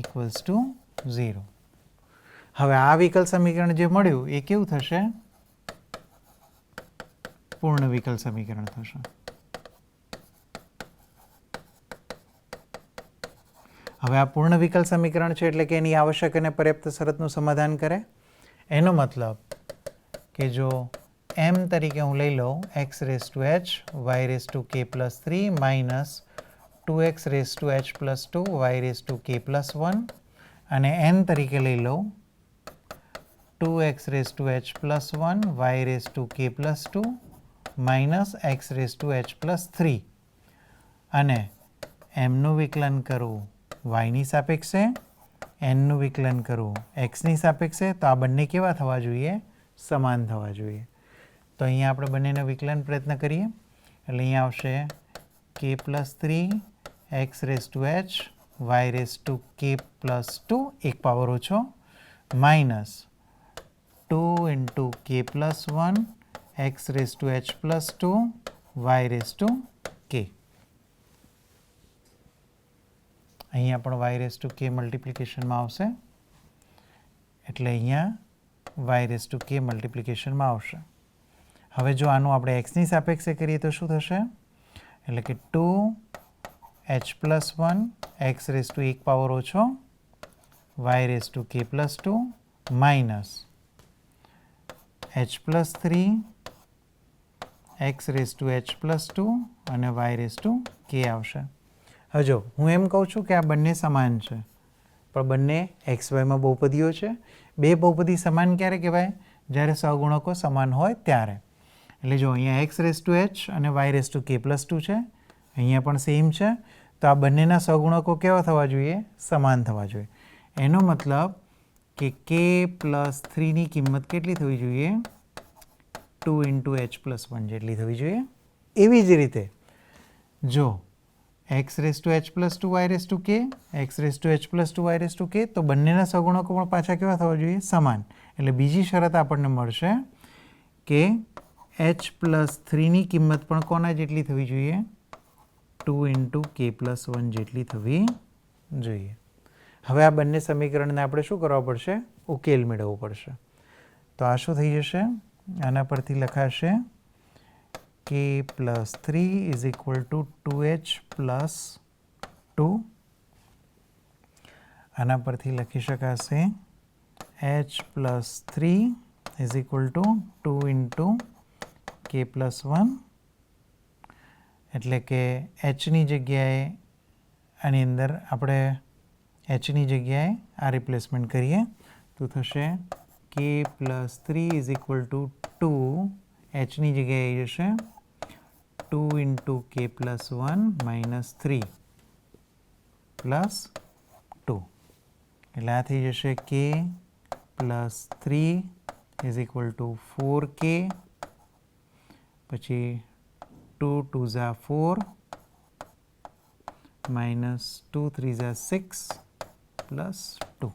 equals to 0. હવે આ વિકલ સમીકરણ જે મળ્યું એ કેવું થશે? પૂર્ણ વિકલ સમીકરણ થશે. હવે આ પૂર્ણ વિકલ સમીકરણ છે એટલે કે એની આવશ્યક અને પર્યાપ્ત શરતનું સમાધાન કરે. એનો મતલબ કે જો એમ તરીકે હું લઈ લઉં x raise to H Y raise to કે plus 3 minus 2x raise to H plus 2 Y raise to કે પ્લસ 1 અને એન તરીકે લઈ લઉં 2x raise to H plus 1 y raise to કે plus 2 minus x raise to H plus 3 અને એમનું વિકલન કરવું વાયની સાપેક્ષે, એનનું વિકલન કરવું એક્સની સાપેક્ષે. તો આ બંને કેવા થવા જોઈએ? સમાન થવા જોઈએ. તો અહીંયા આપણે બંનેનો વિકલન પ્રયત્ન કરીએ એટલે અહીંયા આવશે K plus 3 X raise to H Y raise to કે પ્લસ 2 એક પાવર ઓછો minus 2 into K plus 1 X raise to H plus 2 Y raise to K. અહીંયા પણ વાય રેસ ટુ કે મલ્ટિપ્લિકેશનમાં આવશે એટલે અહીંયા વાય રેસ ટુ કે મલ્ટિપ્લિકેશનમાં આવશે. હવે જો આનું આપણે એક્સની સાપેક્ષે કરીએ તો શું થશે? એટલે કે 2 H plus 1 X raise two એક પાવર ઓછો વાય રેસ ટુ કે plus 2 minus H plus 3 X raise to H plus 2 અને વાય રેસ ટુ કે આવશે. હવે જો હું એમ કહું છું કે આ બંને સમાન છે પણ બંને એક્સ વાયમાં બહુપદીઓ છે. બે બહુપદી સમાન ક્યારે કહેવાય? જ્યારે સહગુણકો સમાન હોય ત્યારે. એટલે જો અહીંયા એક્સ રેસ ટુ એચ અને વાય રેસ ટુ કે પ્લસ 2 છે, અહીંયા પણ સેમ છે. તો આ બંનેના સહગુણકો કેવા થવા જોઈએ? સમાન થવા જોઈએ. એનો મતલબ કે કે પ્લસ 3ની કિંમત કેટલી થવી જોઈએ? 2 ઇન્ટુ એચ પ્લસ 1 જેટલી થવી જોઈએ. એવી જ રીતે જો x raise to H plus 2 Y raise to k x raise to H plus 2 Y raise to કે તો બંનેના સહગુણકો પણ પાછા કેવા થવા જોઈએ? સમાન. એટલે બીજી શરત આપણને મળશે કે h+3ની કિંમત પણ કોના જેટલી થવી જોઈએ? 2 × k+1 જેટલી થવી જોઈએ. હવે આ બંને સમીકરણને આપણે શું કરવા પડશે? ઉકેલ મેળવવો પડશે. તો આ શું થઈ જશે? આના પરથી લખાશે k+3 = 2h+2. આના પરથી લખી શકાશે h+3 = 2 × k+1. એટલે કે hની જગ્યાએ આની અંદર આપણે hની જગ્યાએ આ રિપ્લેસમેન્ટ કરીએ તો થશે k+3 = 2. hની જગ્યાએ આવી જશે 2 × k+1 - 3 + 2. એટલે આ થઈ જશે k+3 = 4k. પછી 2 × 2 = 4 - 2 × 3 = 6 + 2.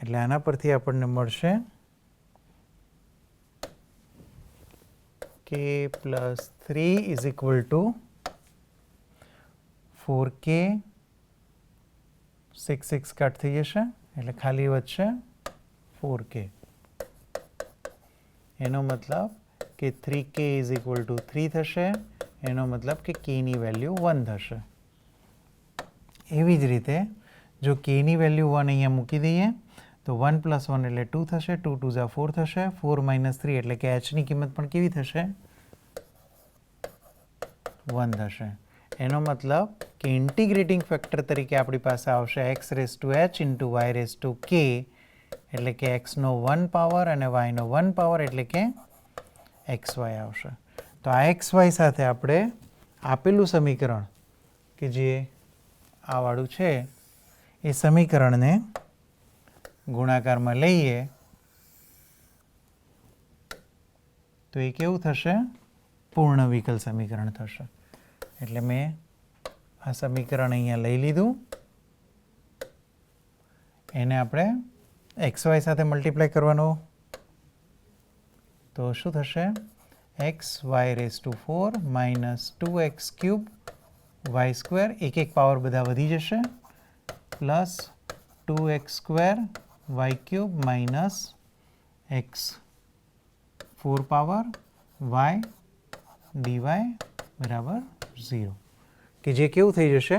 એટલે આના પરથી આપણને મળશે k+3 = 4k. 6 6 કટ થઈ જશે એટલે ખાલી વધશે 4k. એનો મતલબ કે 3k = 3 થશે. એનો મતલબ કે kની વેલ્યુ 1 થશે. એવી જ રીતે જો kની વેલ્યુ 1 અહીંયા મૂકી દઈએ તો 1 + 1 એટલે 2 થશે. 2 × 2 = 4 થશે. 4 - 3 એટલે કે hની કિંમત પણ કેવી થશે? 1 થશે. એનો મતલબ કે ઇન્ટિગ્રેટિંગ ફેક્ટર તરીકે આપણી પાસે આવશે x⁻h × y⁻k. એટલે કે xનો 1 પાવર અને yનો 1 પાવર એટલે કે xy આવશે. તો આ xy સાથે આપણે આપેલું સમીકરણ કે જે આ વાળું છે એ સમીકરણને ગુણાકારમાં લઈએ તો એ કેવું થશે? પૂર્ણ વિકલ સમીકરણ થશે. એટલે મેં આ સમીકરણ અહીંયા લઈ લીધું. એને આપણે xy સાથે મલ્ટીપ્લાય કરવાનો તો શું થશે? xy⁴ - 2x³ y². એક પાવર બધા વધી જશે plus 2x² y³ - x4 power y dy બરાબર 0. કે જે કેવું થઈ જશે?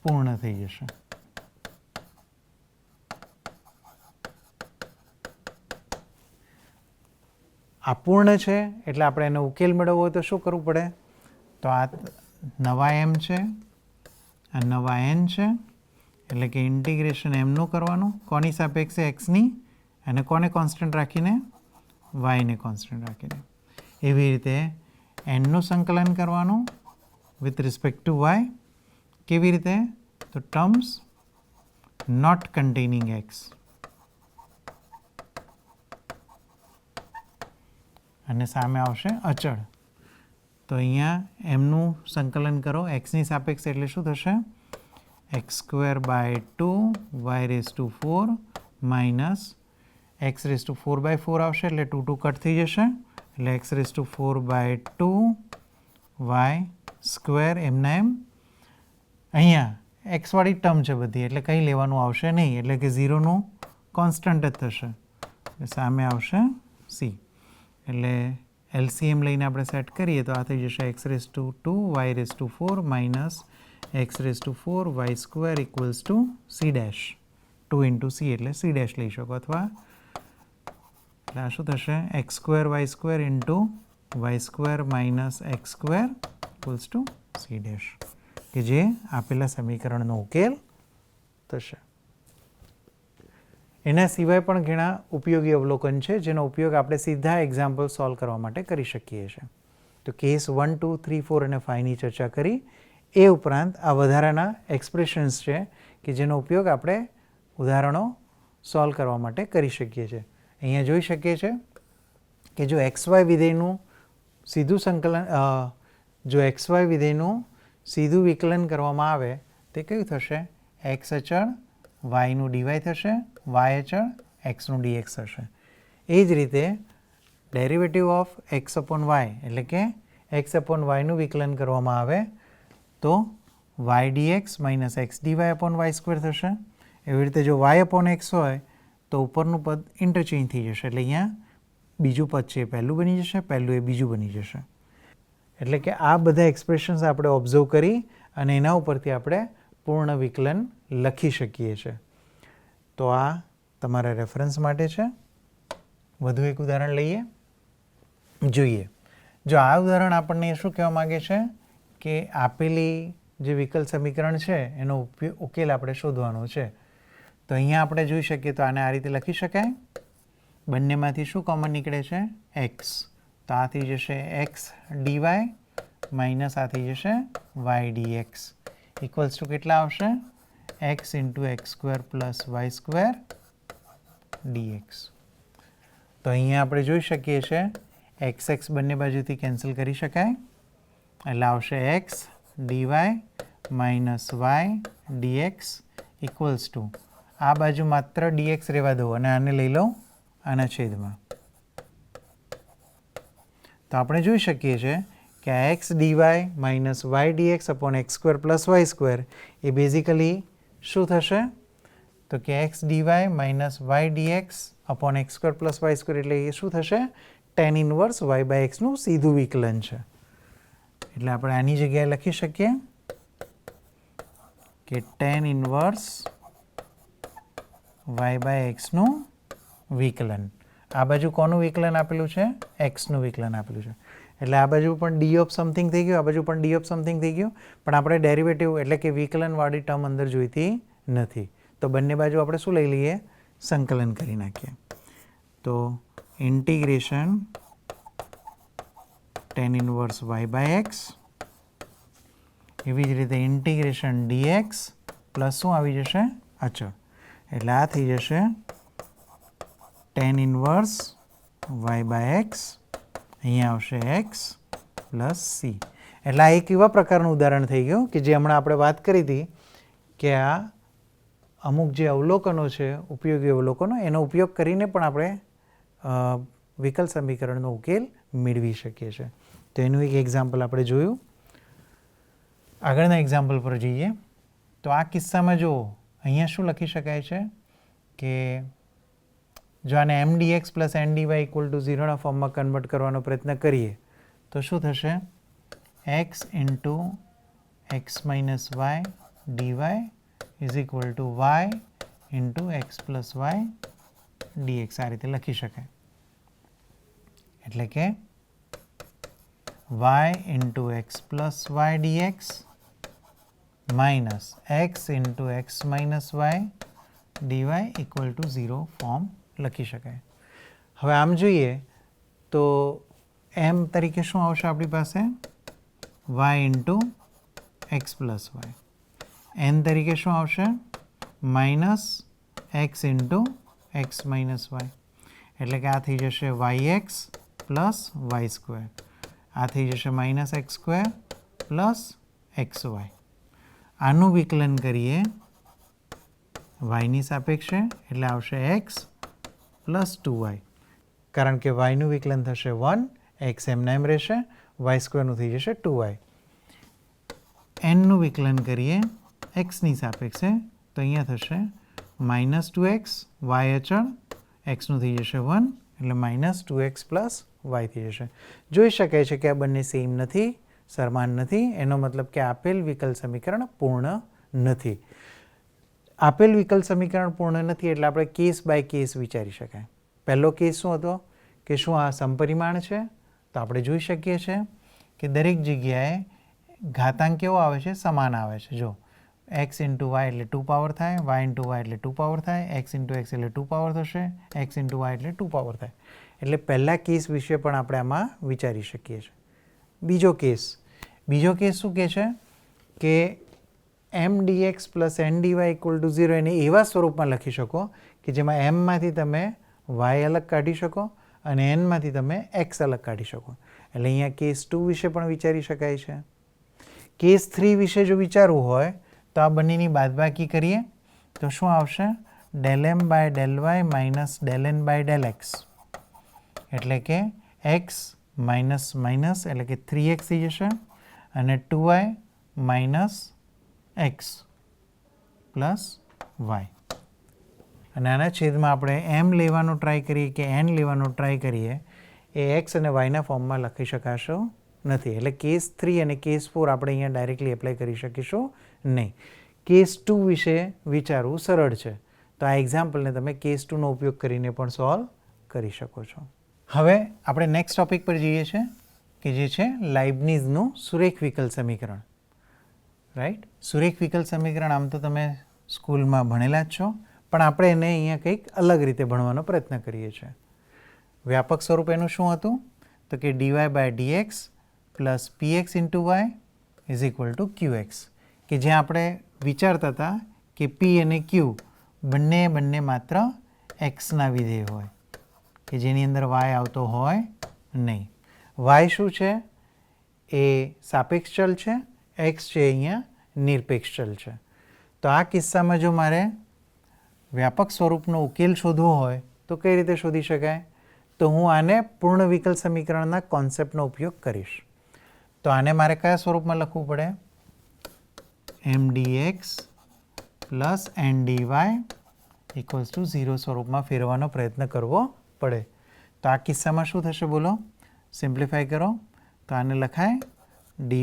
પૂર્ણ થઈ જશે. આ પૂર્ણ છે એટલે આપણે એનો ઉકેલ મેળવવો હોય તો શું કરવું પડે? તો આ નવા m છે, આ નવા n છે. એટલે કે ઇન્ટિગ્રેશન એમનું કરવાનું કોની સાપેક્ષે? xની. અને કોને કોન્સ્ટન્ટ રાખીને? yને કોન્સ્ટન્ટ રાખીને. એવી રીતે nનું સંકલન કરવાનું વિથ રિસ્પેક્ટ ટુ y. કેવી રીતે? તો ટર્મ્સ નોટ કન્ટેનિંગ x. અને સામે આવશે અચળ. તો અહીંયા એમનું સંકલન કરો xની સાપેક્ષે એટલે શું થશે? x²/2 y⁴ માઇનસ x⁴/4 આવશે એટલે 2 2 કટ થઈ જશે એટલે x⁴/2 y² એમના એમ. અહીંયા x વાળી ટર્મ છે બધી એટલે કંઈ લેવાનું આવશે નહીં. એટલે કે 0નું કોન્સ્ટન્ટ જ થશે. એટલે સામે આવશે c. એટલે LCM લઈને આપણે સેટ કરીએ તો આ થઈ જશે x⁴ y⁴ minus x⁴ y² = c'. 2 × c એટલે c' લઈ શકો અથવા એટલે આ શું થશે? x² y² minus x² = c'. કે જે આપેલા સમીકરણનો ઉકેલ થશે. એના સિવાય પણ ઘણા ઉપયોગી અવલોકન છે જેનો ઉપયોગ આપણે સીધા એક્ઝામ્પલ સોલ્વ કરવા માટે કરી શકીએ છીએ. તો કેસ 1 2 3 4 અને 5ની ચર્ચા કરી. એ ઉપરાંત આ વધારાના એક્સપ્રેશન્સ છે કે જેનો ઉપયોગ આપણે ઉદાહરણો સોલ્વ કરવા માટે કરી શકીએ છીએ. અહીંયા જોઈ શકીએ છીએ કે જો xy વિધેયનું સીધું સંકલન જો xy વિધેયનું સીધું વિકલન કરવામાં આવે તે કયું થશે? x અચળ yનું dy થશે, y અચળ xનું dx થશે. એ જ રીતે derivative of X upon Y એટલે કે એક્સ અપોન વાયનું વિકલન કરવામાં આવે તો Y dx minus X DY upon Y square થશે. એવી રીતે જો વાય અપોન એક્સ હોય તો ઉપરનું પદ ઇન્ટરચેન્જ થઈ જશે, એટલે અહીંયા બીજું પદ છે એ પહેલું બની જશે, પહેલું એ બીજું બની જશે. એટલે કે આ બધા એક્સપ્રેશન્સ આપણે ઓબ્ઝર્વ કરી અને એના ઉપરથી આપણે પૂર્ણ વિકલન લખી શકીએ છીએ. તો આ તમારા રેફરન્સ માટે છે. વધુ એક ઉદાહરણ લઈએ, જોઈએ. જો આ ઉદાહરણ આપણને શું કહેવા માગે છે કે આપેલી જે વિકલ સમીકરણ છે એનો ઉકેલ આપણે શોધવાનો છે. તો અહીંયા આપણે જોઈ શકીએ તો આને આ રીતે લખી શકાય. બંનેમાંથી શું કોમન નીકળે છે? એક્સ. તો આ થઈ જશે એક્સ ડીવાય માઇનસ આ થઈ જશે વાય ડીએક્સ ઇક્વલ્સ ટુ કેટલા આવશે? X into X square plus Y square DX. તો અહીંયા આપણે જોઈ શકીએ છીએ એક્સ એક્સ બંને બાજુથી કેન્સલ કરી શકાય, એટલે આવશે X DY minus Y DX equals to આ બાજુ માત્ર ડીએક્સ રહેવા દો અને આને લઈ લો આના છેદમાં. તો આપણે જોઈ શકીએ છીએ કે આ x DY minus Y dx upon x square plus Y square એ બેઝિકલી શું થશે? તો કે x DY minus Y dx upon x square plus Y square એટલે એ શું થશે? ટેન ઇનવર્સ વાય બાય એક્સનું સીધું વિકલન છે. એટલે આપણે આની જગ્યાએ લખી શકીએ કે ટેન ઇનવર્સ વાય બાય એક્સનું વિકલન. આ બાજુ કોનું વિકલન આપેલું છે? એક્સનું વિકલન આપેલું છે. એટલે આ બાજુ પણ ડી ઓફ સમથિંગ થઈ ગયું, આ બાજુ પણ ડી ઓફ સમથિંગ થઈ ગયું, પણ આપણે ડેરિવેટિવ એટલે કે વિકલનવાળી ટર્મ અંદર જોઈતી નથી. તો બંને બાજુ આપણે શું લઈ લઈએ? સંકલન કરી નાખીએ. તો integration tan inverse Y by X, એવી જ રીતે ઇન્ટિગ્રેશન ડીએક્સ પ્લસ શું આવી જશે? અચળ. એટલે આ થઈ જશે tan inverse Y by X, અહીંયા આવશે એક્સ પ્લસ સી. એટલે આ એક એવા પ્રકારનું ઉદાહરણ થઈ ગયું કે જે હમણાં આપણે વાત કરી હતી કે આ અમુક જે અવલોકનો છે, ઉપયોગી અવલોકનો, એનો ઉપયોગ કરીને પણ આપણે વિકલ સમીકરણનો ઉકેલ મેળવી શકીએ છીએ. તો એનું એક એક્ઝામ્પલ આપણે જોયું. આગળના એક્ઝામ્પલ પર જઈએ. તો આ કિસ્સામાં જો અહીંયા શું લખી શકાય છે કે જો આને m dx plus n dy equal to 0ના ફોર્મમાં કન્વર્ટ કરવાનો પ્રયત્ન કરીએ તો શું થશે? X into x minus y dy is equal to y into x plus y dx. આ રીતે લખી શકાય. એટલે કે y into x plus y dx minus x into x minus y dy equal to 0 form લખી શકાય. હવે આમ જોઈએ તો એમ તરીકે શું આવશે આપણી પાસે? Y into x plus y. N તરીકે શું આવશે? Minus x into x minus y. એટલે કે આ થઈ જશે y x plus Y square. આ થઈ જશે minus x square plus x y. આનું વિકલન કરીએ વાયની સાપેક્ષે એટલે આવશે એક્સ પ્લસ 2y, કારણ કે વાયનું વિકલન થશે 1, એક્સ એમના એમ રહેશે, વાય સ્ક્વેરનું થઈ જશે 2y. એનનું વિકલન કરીએ એક્સની સાપેક્ષે તો અહીંયા થશે માઇનસ 2x, વાય અચળ, એક્સનું થઈ જશે 1 એટલે માઇનસ 2x પ્લસ વાય થઈ જશે. જોઈ શકાય છે કે આ બંને સેમ નથી, સમાન નથી. એનો મતલબ કે આપેલ વિકલ સમીકરણ પૂર્ણ નથી. આપેલ વિકલ સમીકરણ પૂર્ણ નથી એટલે આપણે કેસ બાય કેસ વિચારી શકાય. પહેલો કેસ શું હતો કે શું આ સમપરિમાણ છે? તો આપણે જોઈ શકીએ છીએ કે દરેક જગ્યાએ ઘાતાંક કેવો આવે છે? સમાન આવે છે. જો એક્સ ઇન્ટુ વાય એટલે 2 પાવર થાય, વાય ઇન્ટુ વાય એટલે 2 પાવર થાય, એક્સ ઇન્ટુ એક્સ એટલે 2 પાવર થશે, એક્સ ઇન્ટુ વાય એટલે 2 પાવર થાય. એટલે પહેલા કેસ વિશે પણ આપણે આમાં વિચારી શકીએ છીએ. બીજો કેસ શું કહે છે કે m dx plus n dy equal to 0 એને એવા સ્વરૂપમાં લખી શકો કે જેમાં એમમાંથી તમે વાય અલગ કાઢી શકો અને એનમાંથી તમે એક્સ અલગ કાઢી શકો. એટલે અહીંયા કેસ 2 વિશે પણ વિચારી શકાય છે. કેસ 3 વિશે જો વિચારવું હોય તો આ બંનેની બાદબાકી કરીએ તો શું આવશે? Del m by del y minus del n by del x. એટલે કે એક્સ માઇનસ માઇનસ એટલે કે 3x થઈ જશે અને 2y minus x plus Y. અને આના છેદમાં આપણે એમ લેવાનો ટ્રાય કરીએ કે એન લેવાનો ટ્રાય કરીએ એ એક્સ અને વાયના ફોર્મમાં લખી શકાશો નથી. એટલે કેસ 3 અને કેસ 4 આપણે અહીંયા ડાયરેક્ટલી એપ્લાય કરી શકીશું નહીં. કેસ 2 વિશે વિચારવું સરળ છે. તો આ એક્ઝામ્પલને તમે કેસ 2નો ઉપયોગ કરીને પણ સોલ્વ કરી શકો છો. હવે આપણે નેક્સ્ટ ટોપિક પર જઈએ છીએ કે જે છે લાઇબનીઝનું સુરેખ વિકલ સમીકરણ. રાઈટ, સુરેખ વિકલ સમીકરણ આમ તો તમે સ્કૂલમાં ભણેલા જ છો, પણ આપણે એને અહીંયા કંઈક અલગ રીતે ભણવાનો પ્રયત્ન કરીએ છીએ. વ્યાપક સ્વરૂપ એનું શું હતું? તો કે dy/dx plus px into y is equal to qx, કે જ્યાં આપણે વિચારતા હતા કે p અને q બંને માત્ર એક્સના વિધેય હોય કે જેની અંદર વાય આવતો હોય નહીં. વાય શું છે? એ સાપેક્ષ ચલ છે, એક્સ છે અહીંયા નિરપેક્ષ ચલ છે. તો આ કિસ્સામાં જો મારે વ્યાપક સ્વરૂપનો ઉકેલ શોધવો હોય તો કઈ રીતે શોધી શકાય? તો હું આને પૂર્ણ વિકલ સમીકરણના કોન્સેપ્ટનો ઉપયોગ કરીશ. તો આને મારે કયા સ્વરૂપમાં લખવું પડે? mdx plus ndy equals to 0 સ્વરૂપમાં ફેરવાનો પ્રયત્ન કરવો પડે. તો આ કિસ્સામાં શું થશે બોલો? સિમ્પ્લિફાય કરો તો આને લખાય dy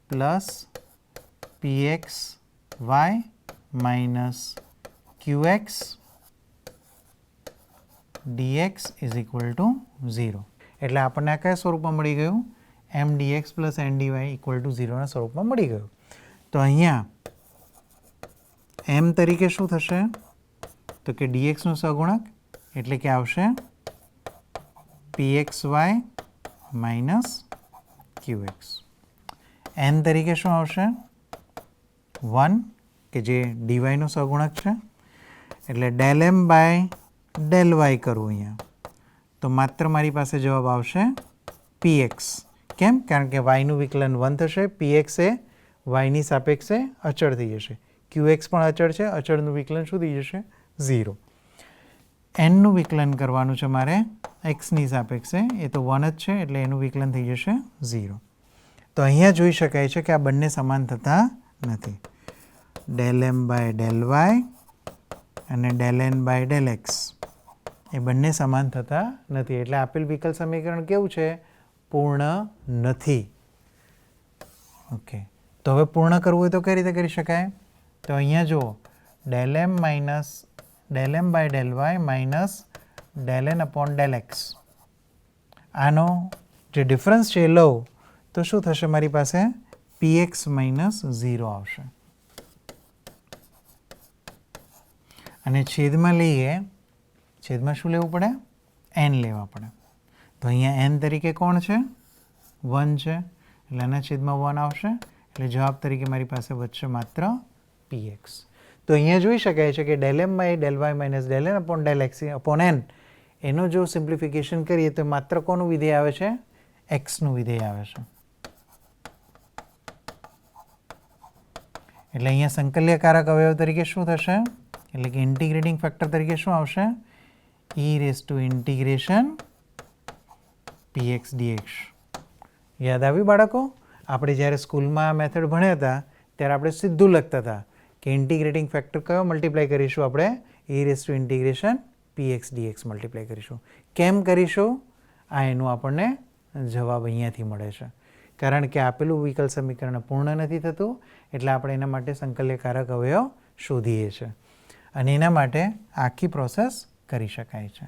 plus pxy minus qx dx is equal to 0. એટલે આપણને આ કયા સ્વરૂપમાં મળી ગયું? mdx plus ndy equal to 0ના સ્વરૂપમાં મળી ગયું. તો અહીંયા m તરીકે શું થશે? તો કે dxનો સહગુણક એટલે કે આવશે pxy માઇનસ qx. n તરીકે શું આવશે? 1 કે જે ડીવાયનો સહગુણક છે. એટલે del m by del y કરું અહીંયા તો માત્ર મારી પાસે જવાબ આવશે px. કેમ? કારણ કે વાયનું વિકલન 1 થશે, px એ વાયની સાપેક્ષે અચળ થઈ જશે, qx પણ અચળ છે, અચળનું વિકલન શું થઈ જશે? 0. nનું વિકલન કરવાનું છે મારે એક્સની સાપેક્ષે, એ તો 1 જ છે એટલે એનું વિકલન થઈ જશે 0. તો અહીંયા જોઈ શકાય છે કે આ બંને સમાન થતા નથી. Del m by del y અને del n by del x એ બંને સમાન થતા નથી. એટલે આપેલ વિકલ સમીકરણ કેવું છે? પૂર્ણ નથી. ઓકે, તો હવે પૂર્ણ કરવું હોય તો કઈ રીતે કરી શકાય? તો અહીંયા જુઓ, del m minus del m by del y minus del n upon del x, આનો જે ડિફરન્સ છે એ લઉં તો શું થશે? મારી પાસે px માઇનસ 0 આવશે. અને છેદમાં લઈએ, છેદમાં શું લેવું પડે? n લેવા પડે. તો અહીંયા n તરીકે કોણ છે? 1 છે, એટલે આના છેદમાં 1 આવશે. એટલે જવાબ તરીકે મારી પાસે વધશે માત્ર px. તો અહીંયા જોઈ શકાય છે કે del m by del y minus del n upon del x upon n એનો જો સિમ્પ્લિફિકેશન કરીએ તો માત્ર કોનું વિધેય આવે છે? એક્સનું વિધેય આવે છે. એટલે અહીંયા સંકલ્યકારક અવયવ તરીકે શું થશે? એટલે કે ઇન્ટિગ્રેટિંગ ફેક્ટર તરીકે શું આવશે? e raise to integration px dx. યાદ આવ્યું બાળકો? આપણે જ્યારે સ્કૂલમાં આ મેથડ ભણ્યા હતા ત્યારે આપણે સીધું લખતા હતા કે ઇન્ટિગ્રેટિંગ ફેક્ટર કયો મલ્ટીપ્લાય કરીશું? આપણે e raise to integration px dx multiply કરીશું. કેમ કરીશું? આ એનું આપણને જવાબ અહીંયાથી મળે છે. કારણ કે આપેલું વિકલ સમીકરણ પૂર્ણ નથી થતું એટલે આપણે એના માટે સંકલ્યકારક અવયવ શોધીએ છીએ અને એના માટે આખી પ્રોસેસ કરી શકાય છે.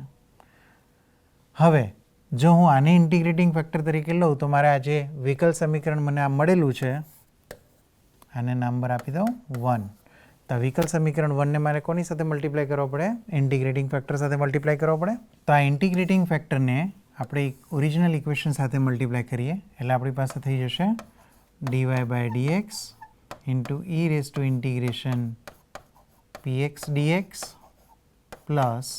હવે જો હું આને ઇન્ટિગ્રેટિંગ ફેક્ટર તરીકે લઉં તો મારે આ જે વિકલ સમીકરણ મને આ મળેલું છે આને નંબર આપી દઉં 1. તો વિકલ સમીકરણ 1ને મારે કોની સાથે મલ્ટીપ્લાય કરવો પડે? ઇન્ટિગ્રેટિંગ ફેક્ટર સાથે મલ્ટીપ્લાય કરવો પડે. તો આ ઇન્ટિગ્રેટિંગ ફેક્ટરને આપણે ઓરિજિનલ ઇક્વેશન સાથે મલ્ટીપ્લાય કરીએ એટલે આપણી પાસે થઈ જશે dy by dx into e raise to integration px dx plus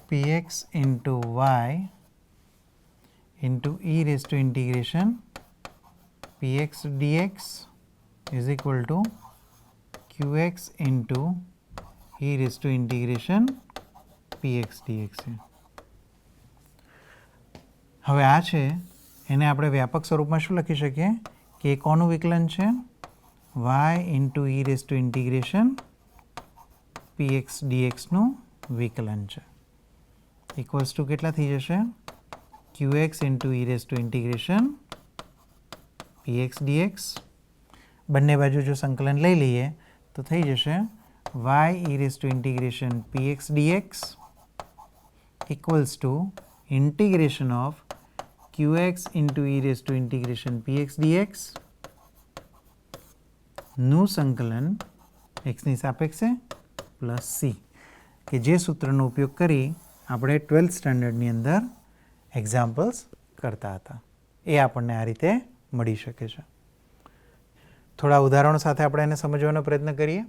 px into y into e raised to integration px dx is equal to qx into e raised to integration px dx છે. હવે આ છે એને આપણે વ્યાપક સ્વરૂપમાં શું લખી શકીએ કે એ કોનું વિકલન છે? y into e raise to integration px dxનું વિકલન છે. ઇક્વલ્સ ટુ કેટલા થઈ જશે? qx into e raise to integration px dx. બંને બાજુ જો સંકલન લઈ લઈએ તો થઈ જશે y e raise to integration px dx equals to integration of qx into e raise to integration px dx નું સંકલન xની સાપેક્ષે પ્લસ c, કે જે સૂત્રનો ઉપયોગ કરી આપણે 12th સ્ટાન્ડર્ડની અંદર એક્ઝામ્પલ્સ કરતા હતા એ આપણને આ રીતે મળી શકે છે. થોડા ઉદાહરણો સાથે આપણે એને સમજવાનો પ્રયત્ન કરીએ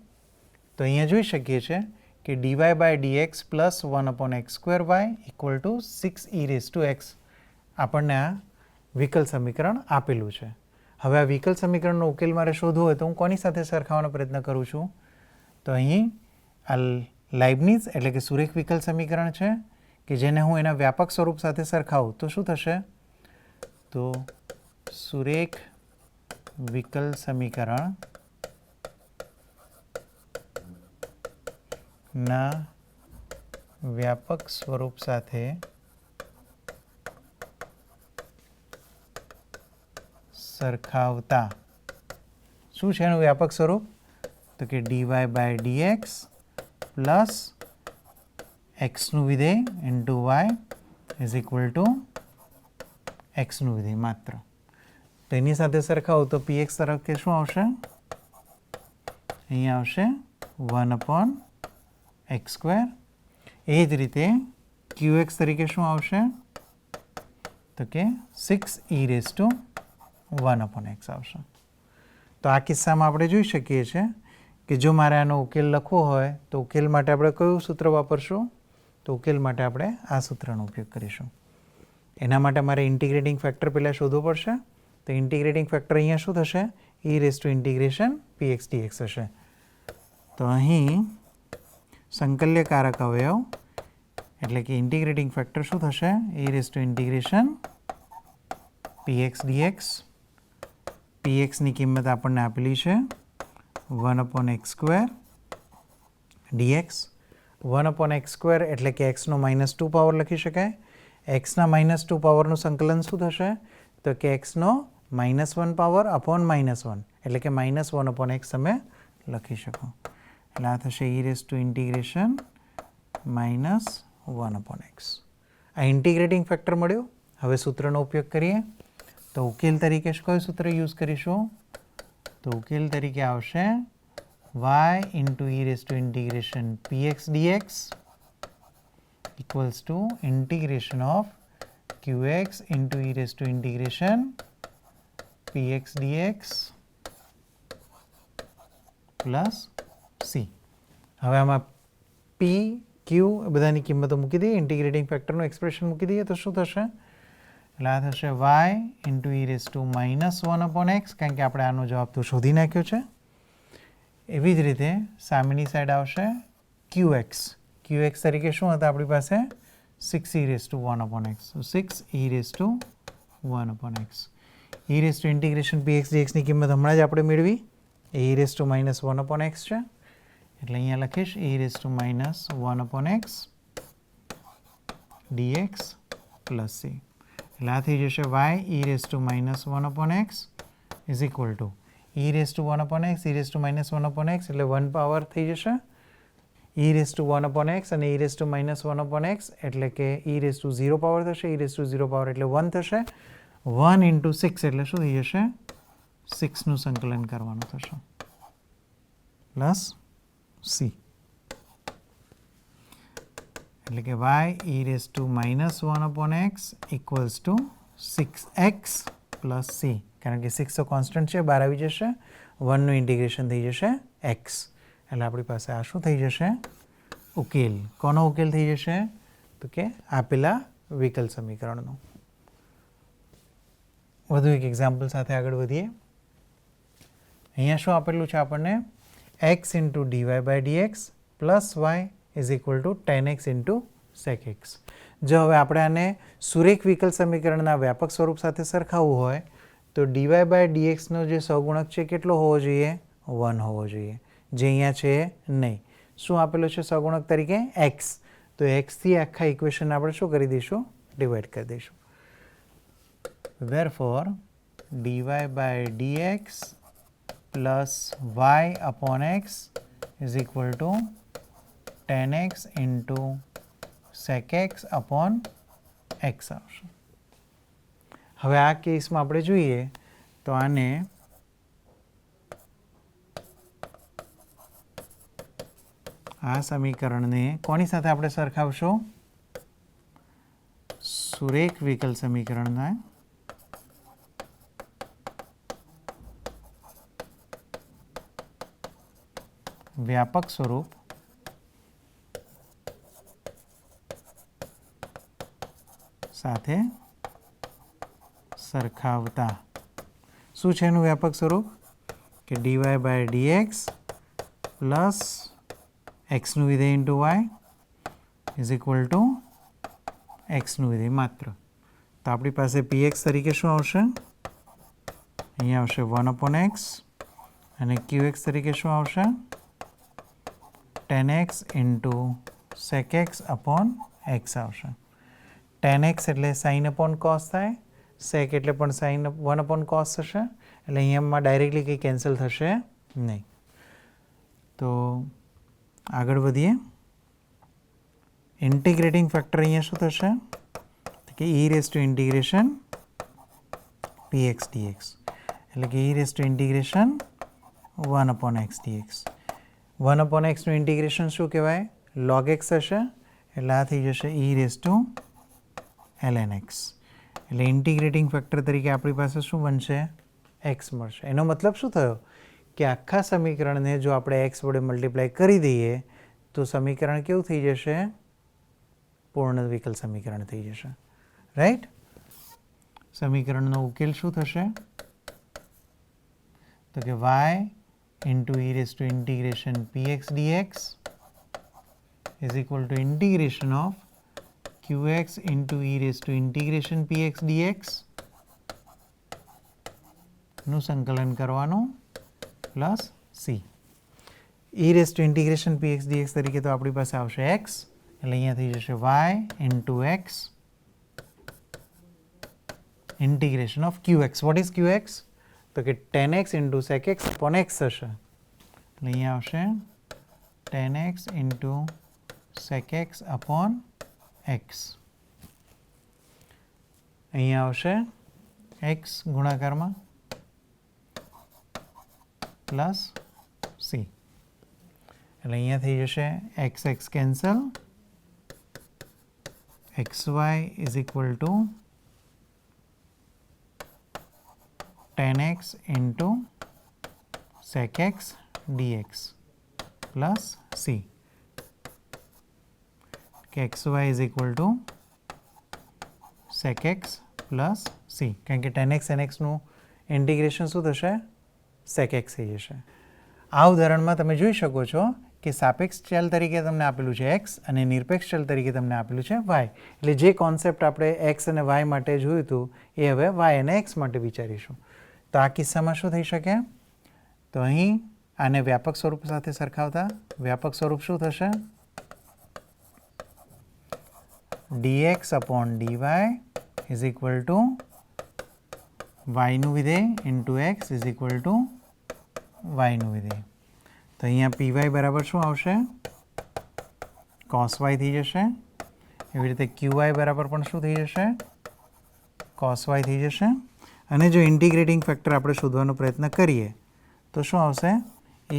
તો અહીંયા જોઈ શકીએ છીએ કે dy by dx plus 1/x² y equal to 6e raise to x આપણને આ વિકલ સમીકરણ આપેલું છે. હવે આ વિકલ સમીકરણનો ઉકેલ મારે શોધવો હોય તો હું કોની સાથે સરખાવવાનો પ્રયત્ન કરું છું? તો અહીં આ લાઇબનીઝ એટલે કે સુરેખ વિકલ સમીકરણ છે કે જેને હું એના વ્યાપક સ્વરૂપ સાથે સરખાવું તો શું થશે? તો સુરેખ વિકલ સમીકરણ ના વ્યાપક સ્વરૂપ સાથે સરખાવતા શું છે એનું વ્યાપક સ્વરૂપ? તો કે dy બાય dx પ્લસ એક્સનું વિધેય into y is equal to એક્સનું વિધેય માત્ર. તો એની સાથે સરખાવું તો px તરફ શું આવશે? અહીંયા આવશે 1/x². એ જ રીતે qx તરીકે શું આવશે? તો કે 6e રેઝ ટુ 1/x આવશે. તો આ કિસ્સામાં આપણે જોઈ શકીએ છીએ કે જો મારે આનો ઉકેલ લખવો હોય તો ઉકેલ માટે આપણે કયું સૂત્ર વાપરશું? તો ઉકેલ માટે આપણે આ સૂત્રનો ઉપયોગ કરીશું. એના માટે મારે ઇન્ટિગ્રેટિંગ ફેક્ટર પહેલાં શોધવો પડશે. તો ઇન્ટિગ્રેટિંગ ફેક્ટર અહીંયા શું થશે? ઈ raise to integration px dx હશે. તો અહીં સંકલ્યકારક અવયવ એટલે કે ઇન્ટિગ્રેટિંગ ફેક્ટર શું થશે? ઈ raise to integration px dx. pxની કિંમત આપણને આપેલી છે 1/x² dx. 1/x² એટલે કે xનો -2 પાવર લખી શકાય. xના -2 પાવરનું સંકલન શું થશે? તો કે xનો -1 પાવર અપોન -1 એટલે કે -1/x તમે લખી શકો. એટલે આ થશે ઈ રેઝ ટુ ઇન્ટિગ્રેશન -1/x. આ ઇન્ટિગ્રેટિંગ ફેક્ટર મળ્યો. હવે સૂત્રનો ઉપયોગ કરીએ તો ઉકેલ તરીકે કયું સૂત્ર યુઝ કરીશું? તો ઉકેલ તરીકે આવશે y into e raise to integration px dx equals to integration of qx into e raise to integration px dx plus c. હવે આમાં p q બધાની કિંમતો મૂકી દઈએ, ઇન્ટિગ્રેટિંગ ફેક્ટરનું એક્સપ્રેશન મૂકી દઈએ તો શું થશે? એટલે આ થશે y into e raise to -1/x, કારણ કે આપણે આનો જવાબ તો શોધી નાખ્યો છે. એવી જ રીતે સામેની સાઈડ આવશે qx. qx તરીકે શું હતા આપણી પાસે? 6e raise to 1/x. 6e raise to 1/x. E raise to integration px dx ની કિંમત હમણાં જ આપણે મેળવી. એ ઈ રેઝ ટુ -1/x છે એટલે અહીંયા લખીશ e raise to -1/x dx plus c. એટલે આ થઈ જશે y e raise to -1/x is equal to e raise to 1/x e raise to -1/x એટલે 1 પાવર થઈ જશે. ઈ રેઝ ટુ 1/x અને ઈ રેઝ ટુ -1/x એટલે કે ઈ રેઝ ટુ 0 પાવર થશે. ઈ રેઝ ટુ 0 પાવર એટલે 1 થશે. 1 ઇન્ટુ 6 એટલે શું થઈ જશે? 6નું સંકલન કરવાનું થશે પ્લસ c. એટલે કે y e raise to -1/x equals to 6x plus c. કારણ કે 6 તો કોન્સ્ટન્ટ છે, બહાર આવી જશે. 1નું ઇન્ટિગ્રેશન થઈ જશે x. એટલે આપણી પાસે આ શું થઈ જશે? ઉકેલ. કોનો ઉકેલ થઈ જશે? તો કે આપેલા વિકલ સમીકરણનો. વધુ એક એક્ઝામ્પલ સાથે આગળ વધીએ. અહીંયા શું આપેલું છે આપણને? x into dy by dx plus y is equal to 10x into sec x. જો હવે આપણે આને સુરેખ વિકલ સમીકરણના વ્યાપક સ્વરૂપ સાથે સરખાવવું હોય તો ડીવાય બાય ડીએક્સનો જે સહગુણક છે કેટલો હોવો જોઈએ? 1 હોવો જોઈએ, જે અહીંયા છે નહીં. શું આપેલો છે સહગુણક તરીકે? એક્સ. તો એક્સથી આખા ઇક્વેશન આપણે શું કરી દઈશું? ડિવાઈડ કરી દઈશું. Therefore, dy by dx plus y upon x is equal to tan x into sec x upon x આવશે. હવે આ કેસમાં આપણે જોઈએ તો આને આ સમીકરણને કોની સાથે આપણે સરખાવશું? સુરેખ વિકલ સમીકરણના વ્યાપક સ્વરૂપ સાથે સરખાવતા. શું છે એનું વ્યાપક સ્વરૂપ? કે dy બાય dx પ્લસ એક્સનું વિધેય into y is equal to એક્સનું વિધેય માત્ર. તો આપણી પાસે px તરીકે શું આવશે? અહીંયા આવશે 1/x અને qx તરીકે શું આવશે? tan x into sec x upon x આવશે. tan x એટલે sin અપોન cos થાય, sec એટલે પણ sin 1/cos થશે, એટલે અહીંયામાં ડાયરેક્ટલી કંઈ કેન્સલ થશે નહીં. તો આગળ વધીએ. ઇન્ટિગ્રેટિંગ ફેક્ટર અહીંયા શું થશે? કે e raise to integration px dx, એટલે કે e raise to integration 1/x dx. 1/x નું ઇન્ટિગ્રેશન શું કહેવાય? log x હશે, એટલે આ થઈ જશે e raise to ln x. એટલે ઇન્ટિગ્રેટિંગ ફેક્ટર તરીકે આપણી પાસે શું બનશે? x મળશે. એનો મતલબ શું થયો? કે આખા સમીકરણને જો આપણે x વડે મલ્ટીપ્લાય કરી દઈએ તો સમીકરણ કેવું થઈ જશે? પૂર્ણ વિકલ સમીકરણ થઈ જશે. રાઈટ? સમીકરણનો ઉકેલ શું થશે? તો કે y into e raised to integration px dx is equal to integration of qx into e raised to integration px dx નું સંકલન કરવાનું plus c. e raised to integration px dx તરીકે તો આપણી પાસે આવશે x, એટલે અહીંયા થઈ જશે y into x integration of qx. what is qx? તો કે tan x into sec x upon x થશે, એટલે અહીંયા આવશે tan x into sec x upon x. અહીંયા આવશે x ગુણાકારમાં પ્લસ c, એટલે અહીંયા થઈ જશે x x cancel, xy is equal to tan x into sec x dx plus c, કે xy is equal to sec x plus c, કારણ કે tan x and x નું ઇન્ટિગ્રેશન શું થશે? sec x થઈ જશે. આ ઉદાહરણમાં તમે જોઈ શકો છો કે સાપેક્ષ ચલ તરીકે તમને આપેલું છે x અને નિરપેક્ષ ચલ તરીકે તમને આપેલું છે y. એટલે જે કોન્સેપ્ટ આપણે x અને y માટે જોયું હતું એ હવે y અને x માટે વિચારીશું. તો આ કિસ્સામાં શું થઈ શકે? તો અહીં આને વ્યાપક સ્વરૂપ સાથે સરખાવતા વ્યાપક સ્વરૂપ શું થશે? dx upon dy is equal to y નું વિધેય into x is equal to y નું વિધેય. તો અહીંયા py બરાબર શું આવશે? cos y થઈ જશે. એવી રીતે qy બરાબર પણ શું થઈ જશે? cos y થઈ જશે. અને જો ઇન્ટિગ્રેટિંગ ફેક્ટર આપણે શોધવાનો પ્રયત્ન કરીએ તો શું આવશે?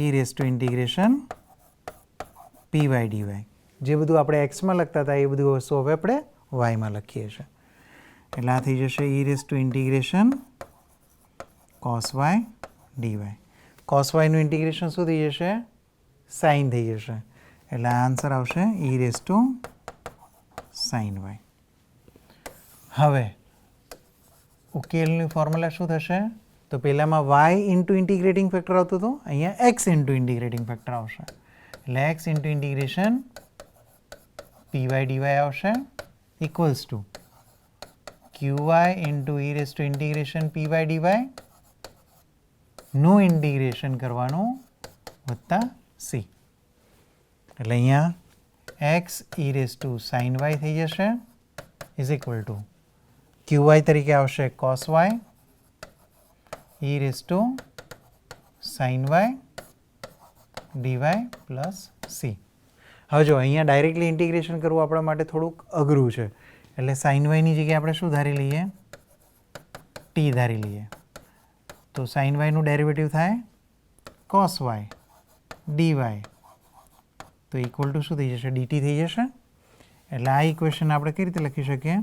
e raise to integration py dy. જે બધું આપણે એક્સમાં લખતા હતા એ બધું વસ્તુ હવે આપણે વાયમાં લખીએ છીએ. એટલે આ થઈ જશે e raise to integration cos y dy. cos y નું ઇન્ટિગ્રેશન શું થઈ જશે? સાઇન થઈ જશે. એટલે આ આન્સર આવશે e raise to sine y. હવે ઉકેલની ફોર્મ્યુલા શું થશે? તો પહેલામાં y ઇન્ટુ ઇન્ટિગ્રેટિંગ ફેક્ટર આવતું હતું, અહીંયા x ઇન્ટુ ઇન્ટિગ્રેટિંગ ફેક્ટર આવશે. એટલે x into integration p y dy આવશે equals to QY into e raise to integration p y dy નું ઇન્ટિગ્રેશન કરવાનું વત્તા સી. એટલે અહીંયા x e raise to sine y થઈ જશે ઇઝ ઇક્વલ ટુ QY તરીકે આવશે cos y e raise to sine y dy plus c. હવે જો અહીંયા ડાયરેક્ટલી ઇન્ટિગ્રેશન કરવું આપણા માટે થોડુંક અઘરું છે, એટલે સાઇન વાયની જગ્યાએ આપણે શું ધારી લઈએ? ટી ધારી લઈએ. તો સાઇન વાયનું ડેરિવેટિવ થાય કોસ વાય ડીવાય, તો ઇક્વલ ટુ શું થઈ જશે? ડીટી થઈ જશે. એટલે આ ઇક્વેશન આપણે કઈ રીતે લખી શકીએ?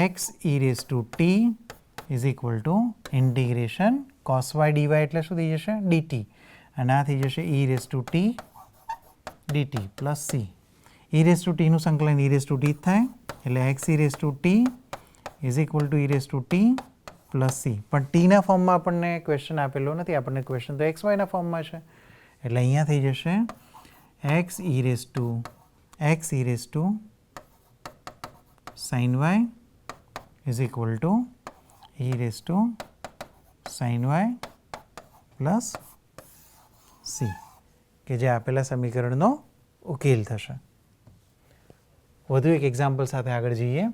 X e raise to t is equal to integration cos y dy એટલે શું થઈ જશે? ડીટી. અને આ થઈ જશે e raise to t dt plus c. E raise to ટીનું સંકલન ઈ રેસ ટુ ટી થાય, એટલે x e raise to t is equal to e raise to t plus c. પણ ટીના ફોર્મમાં આપણને ક્વેશ્ચન આપેલો નથી, આપણને ક્વેશ્ચન તો એક્સ વાયના ફોર્મમાં છે. એટલે અહીંયા થઈ જશે x e raise to sine y is equal to e raise to sine y plus c, કે જે આપેલા સમીકરણનો ઉકેલ થશે. વધુ એક એક્ઝામ્પલ સાથે આગળ જઈએ.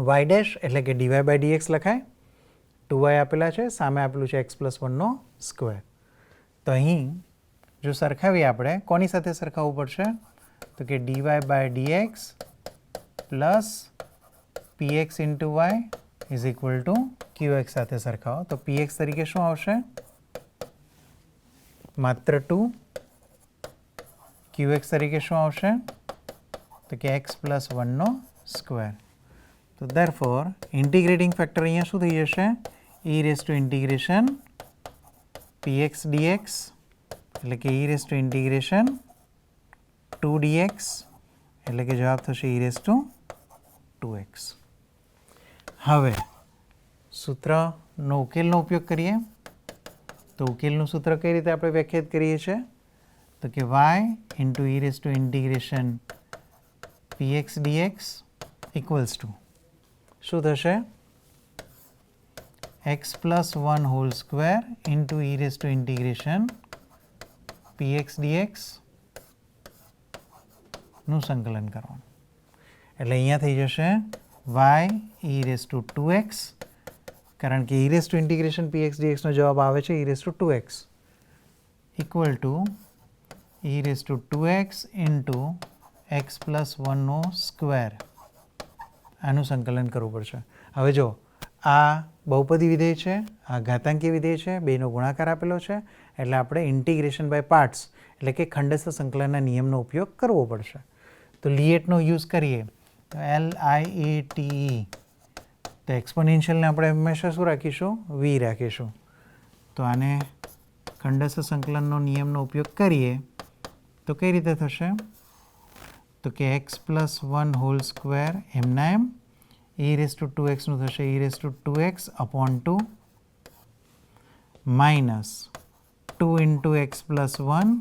વાય ડેશ એટલે કે ડીવાય બાય ડીએક્સ લખાય. 2y આપેલા છે, સામે આપેલું છે x+1 સ્ક્વેર. તો અહીં જો સરખાવીએ આપણે કોની સાથે સરખાવવું પડશે? તો કે dy by dx plus px into y is equal to qx સાથે સરખાવો. તો px તરીકે શું આવશે? માત્ર 2. qx તરીકે શું આવશે? તો કે x+1 સ્ક્વેર. તો ધેરફોર ઇન્ટિગ્રેટિંગ ફેક્ટર અહીંયા શું થઈ જશે? E raise to integration px dx, એટલે કે ઈ રેસ ટુ ઇન્ટિગ્રેશન 2dx, એટલે કે જવાબ થશે ઈ રેસ ટુ 2x. હવે સૂત્રનો ઉકેલનો ઉપયોગ કરીએ. તો ઉકેલનું સૂત્ર કઈ રીતે આપણે વ્યાખ્યાયિત કરીએ છીએ? તો કે y into e raise to integration px dx equals to શું થશે? x+1 whole square into e raise to integration px dx નું સંકલન કરવાનું. એટલે અહીંયા થઈ જશે y e raise to 2x, કારણ કે ઈ raise to integration px dx નો જવાબ આવે છે ઈ raise to 2x, equal to e raise to 2x into x+1 square. આનું સંકલન કરવું પડશે. હવે જો આ બહુપદી વિધેય છે, આ ઘાતાંકીય વિધેય છે, બેનો ગુણાકાર આપેલો છે, એટલે આપણે ઇન્ટિગ્રેશન બાય પાર્ટ્સ એટલે કે ખંડસ્થ સંકલનના નિયમનો ઉપયોગ કરવો પડશે. તો લિએટનો યુઝ કરીએ તો LIATE, તો એક્સપોનેન્શિયલને આપણે હંમેશા શું રાખીશું? v રાખીશું. તો આને ખંડસ્થ સંકલનનો નિયમનો ઉપયોગ કરીએ તો કઈ રીતે થશે? તો કે x+1 હોલ સ્ક્વેર એમના એમ ઈ રેસ ટુ 2x નું થશે ઈ raise to 2x upon 2 minus 2 into x+1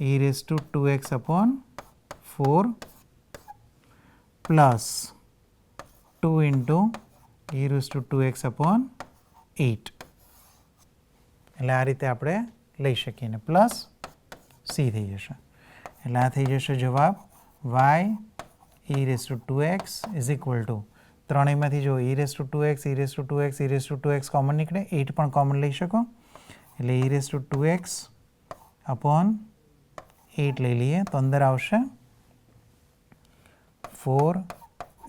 E raise to 2x upon 4 plus 2 into e raise to 2x upon 8. એટલે આ રીતે આપણે લઈ શકીએ ને પ્લસ સી થઈ જશે. એટલે આ થઈ જશે જવાબ y e raise to 2x is equal to ત્રણેયમાંથી જો e raise to 2x e raise to 2x e raise to 2x common નીકળે, 8 પણ કોમન લઈ શકો, એટલે ઈ રેસ ટુ 2x અપોન 8 લઈ લઈએ તો અંદર આવશે 4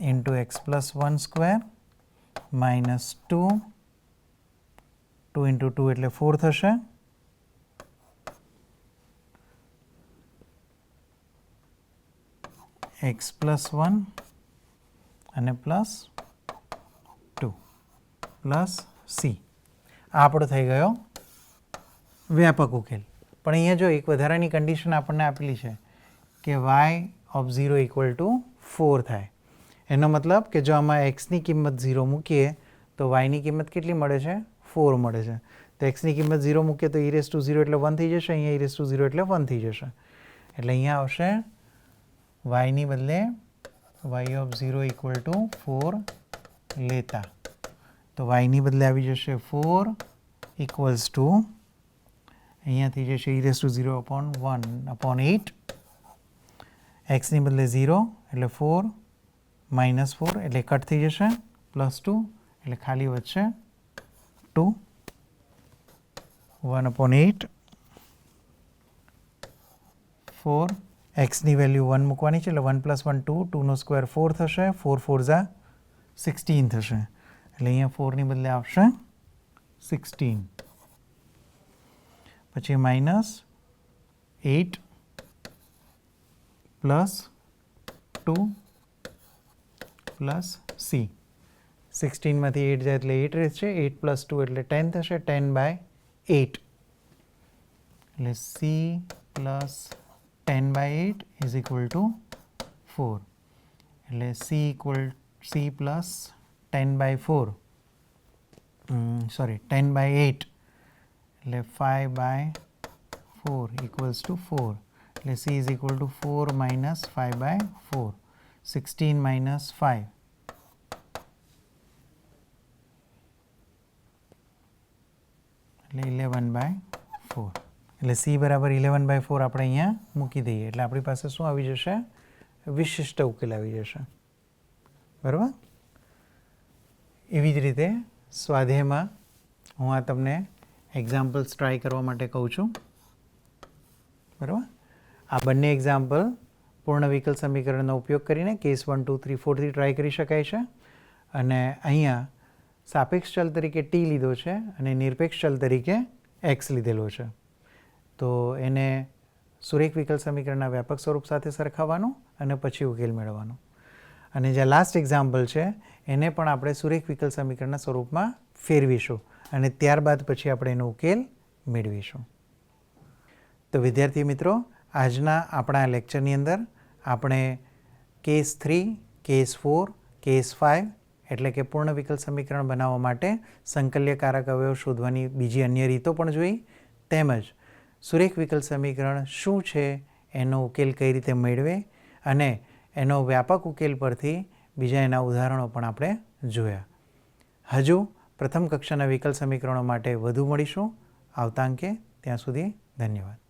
into x+1 square minus 2 into 2 એટલે 4 થશે, x+1 અને પ્લસ 2 પ્લસ સી. આ આપણો થઈ ગયો વ્યાપક ઉકેલ. પણ અહીંયા જો એક વધારાની કન્ડિશન આપણને આપેલી છે કે y(0) ઇક્વલ ટુ 4 થાય. એનો મતલબ કે જો આમાં xની કિંમત 0 મૂકીએ તો yની કિંમત કેટલી મળે છે? 4 મળે છે. તો xની કિંમત 0 મૂકીએ તો e⁻0 એટલે 1 થઈ જશે, અહીંયા e⁻0 એટલે 1 થઈ જશે. એટલે અહીંયા આવશે વાયની બદલે y ઓફ 0 ઇક્વલ ટુ 4 લેતા તો વાયની બદલે આવી જશે 4 ઇક્વલ્સ ટુ અહીંયાથી જશે e⁻⁴/1/8 એક્સની બદલે 0 એટલે 4 -4 એટલે કટ થઈ જશે +2 એટલે ખાલી વધશે 2 1/8 4 એક્સની વેલ્યુ 1 મૂકવાની છે એટલે 1 + 1 2 2નો સ્ક્વેર 4 થશે 4 4 ઝા 16 થશે એટલે અહીંયા 4ની બદલે આવશે 16 પછી -8 + 2 + c 16માંથી 8 જાય એટલે 8 રહેશે 8 + 2 એટલે 10 થશે 10/8 એટલે c + 10/8 is equal to 4 એટલે c plus 10/4 10/8 એટલે 5/4 equals to 4 એટલે c is equal to 4 - 5/4 16 - 5 એટલે 11/4 એટલે c બરાબર 11/4 આપણે અહીંયા મૂકી દઈએ એટલે આપણી પાસે શું આવી જશે વિશિષ્ટ ઉકેલ આવી જશે બરાબર એવી જ રીતે સ્વાધ્યાયમાં હું આ તમને એક્ઝામ્પલ્સ ટ્રાય કરવા માટે કહું છું બરાબર આ બંને એક્ઝામ્પલ પૂર્ણ વિકલ સમીકરણનો ઉપયોગ કરીને કેસ 1 2 3 4 થી ટ્રાય કરી શકાય છે અને અહીંયા સાપેક્ષ ચલ તરીકે ટી લીધો છે અને નિરપેક્ષ ચલ તરીકે એક્સ લીધેલો છે તો એને સુરેખ વિકલ સમીકરણના વ્યાપક સ્વરૂપ સાથે સરખાવવાનું અને પછી ઉકેલ મેળવવાનો અને જે લાસ્ટ એક્ઝામ્પલ છે એને પણ આપણે સુરેખ વિકલ સમીકરણના સ્વરૂપમાં ફેરવીશું અને ત્યારબાદ પછી આપણે એનો ઉકેલ મેળવીશું તો વિદ્યાર્થી મિત્રો આજના આપણા લેક્ચરની અંદર આપણે કેસ 3 કેસ 4 કેસ 5 એટલે કે પૂર્ણ વિકલ સમીકરણ બનાવવા માટે સંકલ્યકારક અવયવ શોધવાની બીજી અન્ય રીતો પણ જોઈ તેમજ સુરેખ વિકલ સમીકરણ શું છે એનો ઉકેલ કઈ રીતે મેળવે અને એનો વ્યાપક ઉકેલ પરથી બીજા એના ઉદાહરણો પણ આપણે જોયા હજુ પ્રથમ કક્ષાના વિકલ સમીકરણો માટે વધુ મળીશું આવતા અંકે ત્યાં સુધી ધન્યવાદ